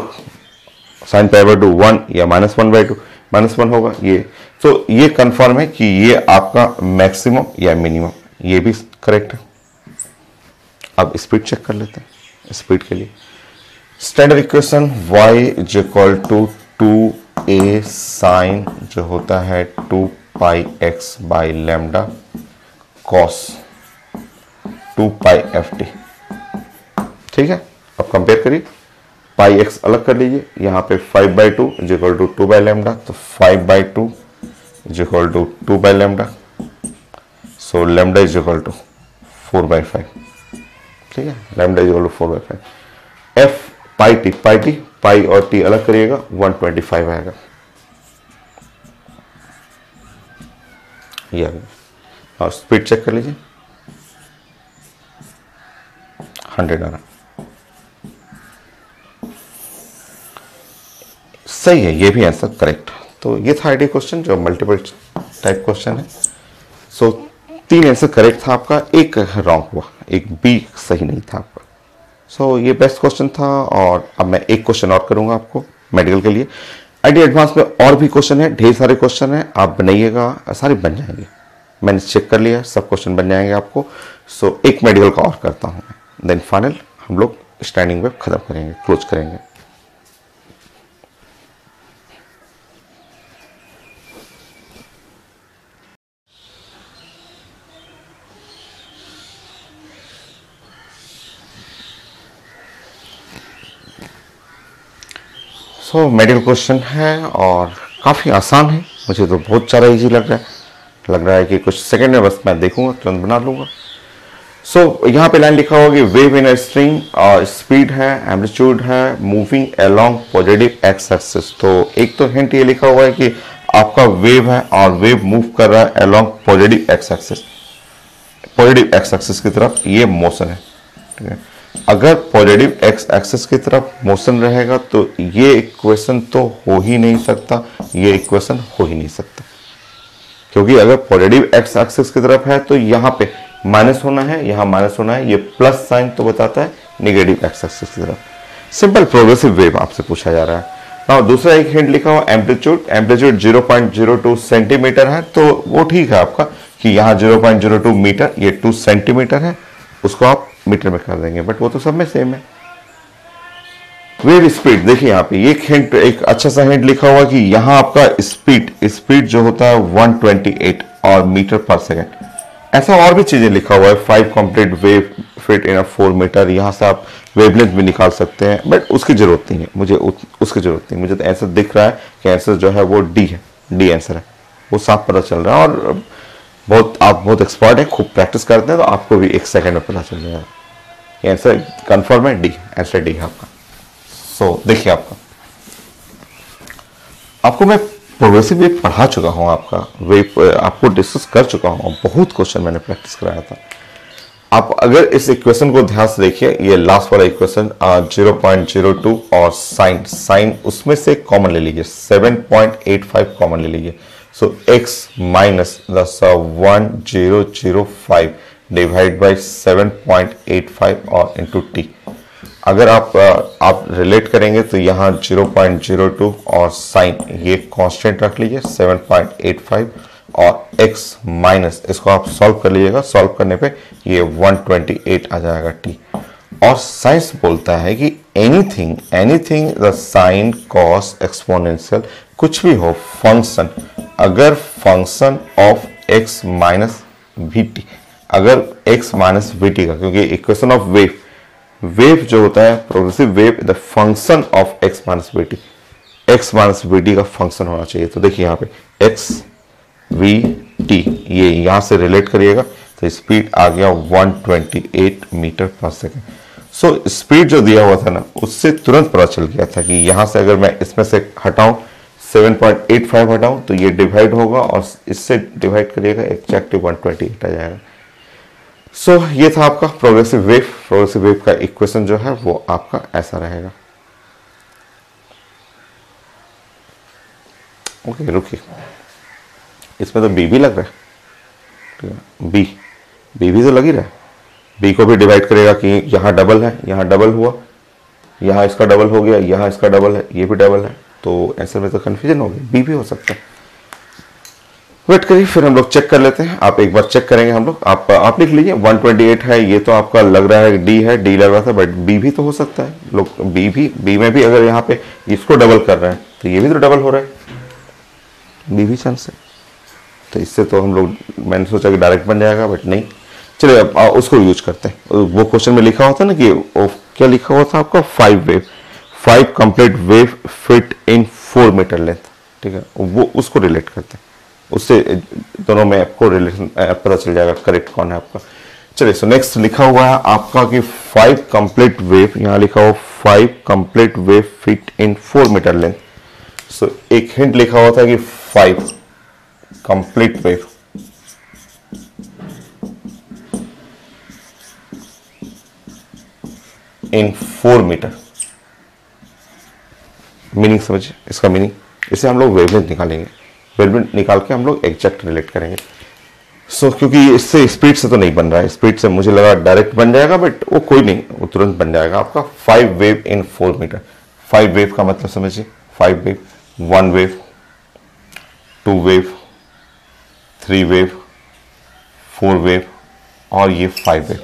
1 या -1 बाई 2, -1 होगा ये। तो ये कंफर्म है कि ये आपका मैक्सिमम या मिनिमम, ये भी करेक्ट है। अब स्पीड चेक कर लेते हैं। स्पीड के लिए standard equation y is equal to 2a sine जो होता है 2 pi x by lambda cos 2 pi ft। ठीक है, अब कंपेयर करिए, पाई एक्स अलग कर लीजिए, यहाँ पे 5/2 is equal to 2 by lambda, तो 5/2 is equal to 2 by lambda, so lambda is equal to 4/5। ठीक है, lambda is equal to 4/5। F pi t, pi और टी अलग करिएगा, 125 आएगा। ये आ गया। और स्पीड चेक कर लीजिए, 100 आ रहा। सही है, ये भी आंसर करेक्ट। तो ये था आईडी क्वेश्चन जो मल्टीपल टाइप क्वेश्चन है। सो 3 आंसर करेक्ट था आपका, एक रॉन्ग हुआ, एक बी सही नहीं था आपका। सो ये बेस्ट क्वेश्चन था। और अब मैं एक क्वेश्चन और करूंगा आपको मेडिकल के लिए। आईडी एडवांस में और भी क्वेश्चन है, ढेर सारे क्वेश्चन है, आप बनाइएगा, सारे बन जाएंगे। मैंने चेक कर लिया, सब क्वेश्चन बन जाएंगे आपको। सो एक मेडिकल का और करता हूं मैं, देन फाइनल हम लोग स्टैंडिंग वेव खत्म करेंगे, क्लोज करेंगे। सो मेडिकल क्वेश्चन है और काफ़ी आसान है, मुझे तो बहुत ज़्यादा इजी लग रहा है कि कुछ सेकंड में बस मैं देखूंगा, तुरंत बना लूंगा। सो यहाँ पे लाइन लिखा होगा कि वेव इन अ स्ट्रिंग, और स्पीड है, एम्पलीट्यूड है, moving along positive X axis. तो एक तो हिंट ये लिखा हुआ है कि आपका वेव है और वेव मूव कर रहा है along positive X axis, positive X axis की तरफ ये मोशन है। ठीक है, अगर पॉजिटिव एक्स एक्सिस की तरफ मोशन रहेगा तो ये इक्वेशन तो हो ही नहीं सकता, ये इक्वेशन हो ही नहीं सकता, क्योंकि अगर पॉजिटिव एक्स एक्सिस की तरफ है तो यहाँ पे माइनस होना है, यहाँ माइनस होना है, ये प्लस साइन तो बताता है नेगेटिव एक्स एक्सिस की तरफ। सिंपल प्रोग्रेसिव वेव आपसे पूछा जा रहा है। और दूसरा एक हिंट लिखा हुआ एम्पलीट्यूड, एम्पलीट्यूड 0.02 सेंटीमीटर है, तो वो ठीक है आपका कि यहाँ 0.02 मीटर, ये 2 सेंटीमीटर है, उसको आप मीटर में कर देंगे, बट वो तो सब में सेम है। वेव स्पीड देखिए यहाँ पे एक हिंट, एक अच्छा सा हिंट लिखा हुआ कि यहाँ आपका स्पीड जो होता है 128 और मीटर पर सेकेंड। ऐसा और भी चीजें लिखा हुआ है, 5 complete wave fit in 4 metre, यहाँ से आप वेवलेंथ भी निकाल सकते हैं, बट उसकी जरूरत नहीं है मुझे, उसकी जरूरत नहीं। मुझे तो आंसर दिख रहा है कि आंसर जो है वो डी है, डी आंसर है, वो साफ पता चल रहा है। और आप बहुत एक्सपर्ट हैं, खूब प्रैक्टिस करते हैं, तो आपको भी 1 सेकेंड में पता चल जाएगा। ये आंसर कंफर्म है, डी आंसर डी है आपका। सो देखिए आपको मैं प्रोग्रेसिव वेव पढ़ा चुका हूं, आपका वेव आपको डिस्कस कर चुका हूं, बहुत क्वेश्चन मैंने प्रैक्टिस कराया था। आप अगर इस इक्वेशन को ध्यान से देखिए, ये लास्ट वाला इक्वेशन 0.02 और साइन उसमें से कॉमन ले लीजिए, 7.85 कॉमन ले लीजिए। सो x माइनस 1005 डिवाइड बाई 7.85 और इंटू टी। अगर आप रिलेट करेंगे तो यहाँ 0.02 और साइन ये कांस्टेंट रख लीजिए 7.85 और x माइनस, इसको आप सॉल्व कर लीजिएगा, सॉल्व करने पे ये 128 आ जाएगा टी। और साइंस बोलता है कि anything the sine cos exponential, कुछ भी हो फंक्शन, अगर function of x minus we T, अगर x माइनस वी टी का, क्योंकि इक्वेशन ऑफ वेव जो होता है progressive wave, the function of x minus we T, x minus we T का फंक्शन होना चाहिए। तो देखिए यहाँ पे x वी टी, ये यहां से रिलेट करिएगा, तो स्पीड आ गया 128 मीटर पर सेकेंड। सो स्पीड जो दिया हुआ था ना, उससे तुरंत पता चल गया था कि यहां से अगर मैं इसमें से हटाऊं 7.85 हटाऊं तो ये डिवाइड होगा, और इससे डिवाइड करिएगा एग्जैक्टली 128 आ जाएगा। सो ये था आपका प्रोग्रेसिव वेव का इक्वेशन जो है वो आपका ऐसा रहेगा। ओके रुकिए, इसमें तो बी भी लग रहा है, बी भी तो लग ही रहा है। बी को भी डिवाइड करेगा कि यहाँ डबल है, यहाँ डबल हुआ, यहाँ इसका डबल हो गया, यहाँ इसका डबल है, ये भी डबल है, तो आंसर में तो कन्फ्यूजन हो गई, बी भी हो सकता है। वेट करिए, फिर हम लोग चेक कर लेते हैं। आप एक बार चेक करेंगे हम लोग। आप लिख लीजिए 128 है, ये तो आपका लग रहा है डी है, डी लग रहा था, बट बी भी तो हो सकता है। लोग बी में भी अगर यहाँ पे इसको डबल कर रहे हैं तो ये भी तो डबल हो रहा है, बी भी चांस है। तो इससे तो हम लोग, मैंने सोचा कि डायरेक्ट बन जाएगा, बट नहीं। चलिए अब उसको यूज करते हैं। वो क्वेश्चन में लिखा होता है ना कि क्या लिखा हुआ था आपका, 5 complete wave fit in 4 metre length, ठीक है, वो उसको रिलेट करते हैं। उससे दोनों में आपको रिलेशन पता चल जाएगा करेक्ट कौन है आपका। चलिए, सो नेक्स्ट लिखा हुआ है आपका कि 5 कंप्लीट वेव, यहाँ लिखा हुआ 5 complete wave fit in 4 metre length. So एक हिंट लिखा हुआ था कि 5 complete wave in 4 metre. Meaning समझिए, इसका मीनिंग, इसे हम लोग वेवलेंथ निकालेंगे, वेवलेंथ निकाल के हम लोग एग्जैक्ट रिलेट करेंगे। सो क्योंकि इससे स्पीड से तो नहीं बन रहा है, स्पीड से मुझे लगा डायरेक्ट बन जाएगा, बट वो कोई नहीं, वो तुरंत बन जाएगा आपका। 5 वेव इन 4 मीटर। 5 वेव का मतलब समझिए, 5 wave, 1 wave, 2 wave, 3 wave, 4 wave और ये 5 वेव।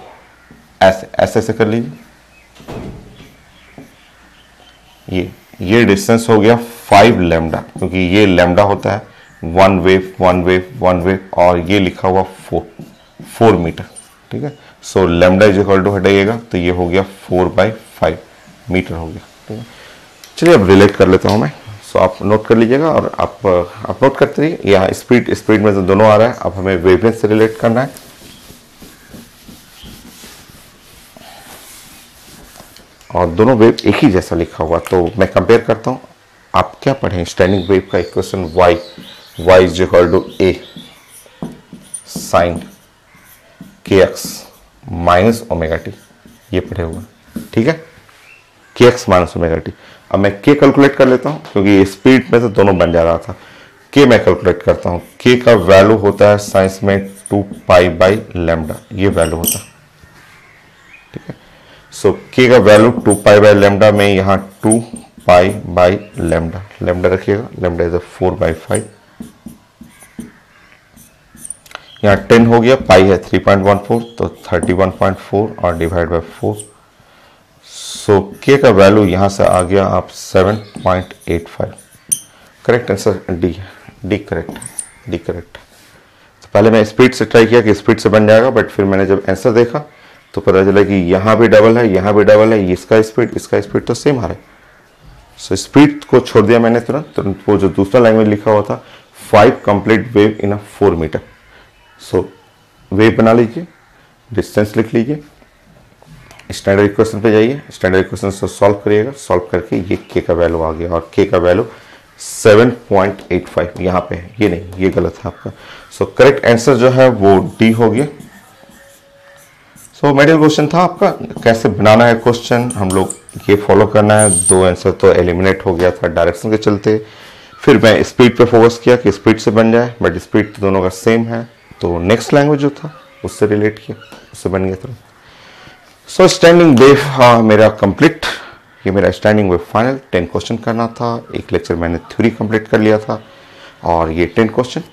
ऐसे ऐसे ऐसे कर लीजिए। ये डिस्टेंस हो गया 5 लैम्डा, क्योंकि ये लैम्डा होता है 1 वेव 1 वेव 1 वेव, और ये लिखा हुआ 4 मीटर, ठीक है। So lambda is equal to हटाइएगा तो ये हो गया 4/5 मीटर हो गया, ठीक है। चलिए अब रिलेट कर लेता हूँ मैं। सो आप नोट कर लीजिएगा और आप नोट करते रहिए। यहाँ स्पीड में तो दोनों आ रहा है, अब हमें वेवलेंथ से रिलेट करना है। और दोनों वेव एक ही जैसा लिखा हुआ, तो मैं कंपेयर करता हूँ। आप क्या पढ़ें, स्टैंडिंग वेव का equation y is equal to a sine kx minus omega t, ये पढ़े हुए, ठीक है, kx माइनस ओमेगा टी। अब मैं k कैलकुलेट कर लेता हूँ, क्योंकि स्पीड में तो दोनों बन जा रहा था। k मैं कैलकुलेट करता हूँ, k का वैल्यू होता है साइंस में 2π/λ, ये वैल्यू होता है, ठीक है। सो k का वैल्यू 2π/λ में यहाँ 2π/λ, लैम्डा रखिएगा, लैम्डा इज 4/5। यहाँ 10 हो गया, पाई है 3.14, तो 31.4 और डिवाइड बाय 4। सो k का वैल्यू यहाँ से आ गया आप 7.85। Correct answer D correct. तो पहले मैं स्पीड से ट्राई किया कि स्पीड से बन जाएगा, बट फिर मैंने जब आंसर देखा तो पता चला कि यहाँ भी डबल है, यहाँ भी डबल है, इसका स्पीड तो सेम आ रहा है। सो स्पीड को छोड़ दिया मैंने तुरंत वो जो दूसरा लैंग्वेज लिखा हुआ था 5 complete wave in 4 metre. So wave बना लीजिए, डिस्टेंस लिख लीजिए, स्टैंडर्ड इक्वेशन पे जाइए, स्टैंडर्ड इक्वेशन से सॉल्व करिएगा, सॉल्व करके ये k का वैल्यू आ गया, और k का वैल्यू 7.85 यहाँ पे है, ये नहीं, ये गलत है आपका। सो करेक्ट आंसर जो है वो डी हो गया। सो मेडिकल क्वेश्चन था आपका, कैसे बनाना है क्वेश्चन, हम लोग ये फॉलो करना है। 2 आंसर तो एलिमिनेट हो गया था डायरेक्शन के चलते। फिर मैं स्पीड पे फोकस किया कि स्पीड से बन जाए, बट स्पीड तो दोनों का सेम है, तो नेक्स्ट लैंग्वेज जो था उससे रिलेट किया, उससे बन गया था। सो स्टैंडिंग वेव मेरा कंप्लीट, ये मेरा स्टैंडिंग वेव फाइनल 10 क्वेश्चन करना था। एक लेक्चर मैंने थ्योरी कंप्लीट कर लिया था, और ये 10 क्वेश्चन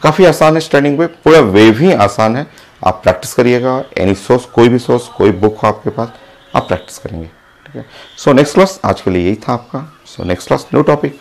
काफ़ी आसान है। स्टैंडिंग वेव, पूरा वेव ही आसान है। आप प्रैक्टिस करिएगा, एनी सोर्स, कोई भी सोर्स, कोई बुक हो आपके पास, आप प्रैक्टिस करेंगे, ठीक है। सो नेक्स्ट क्लास आज के लिए यही था आपका। So next class new topic.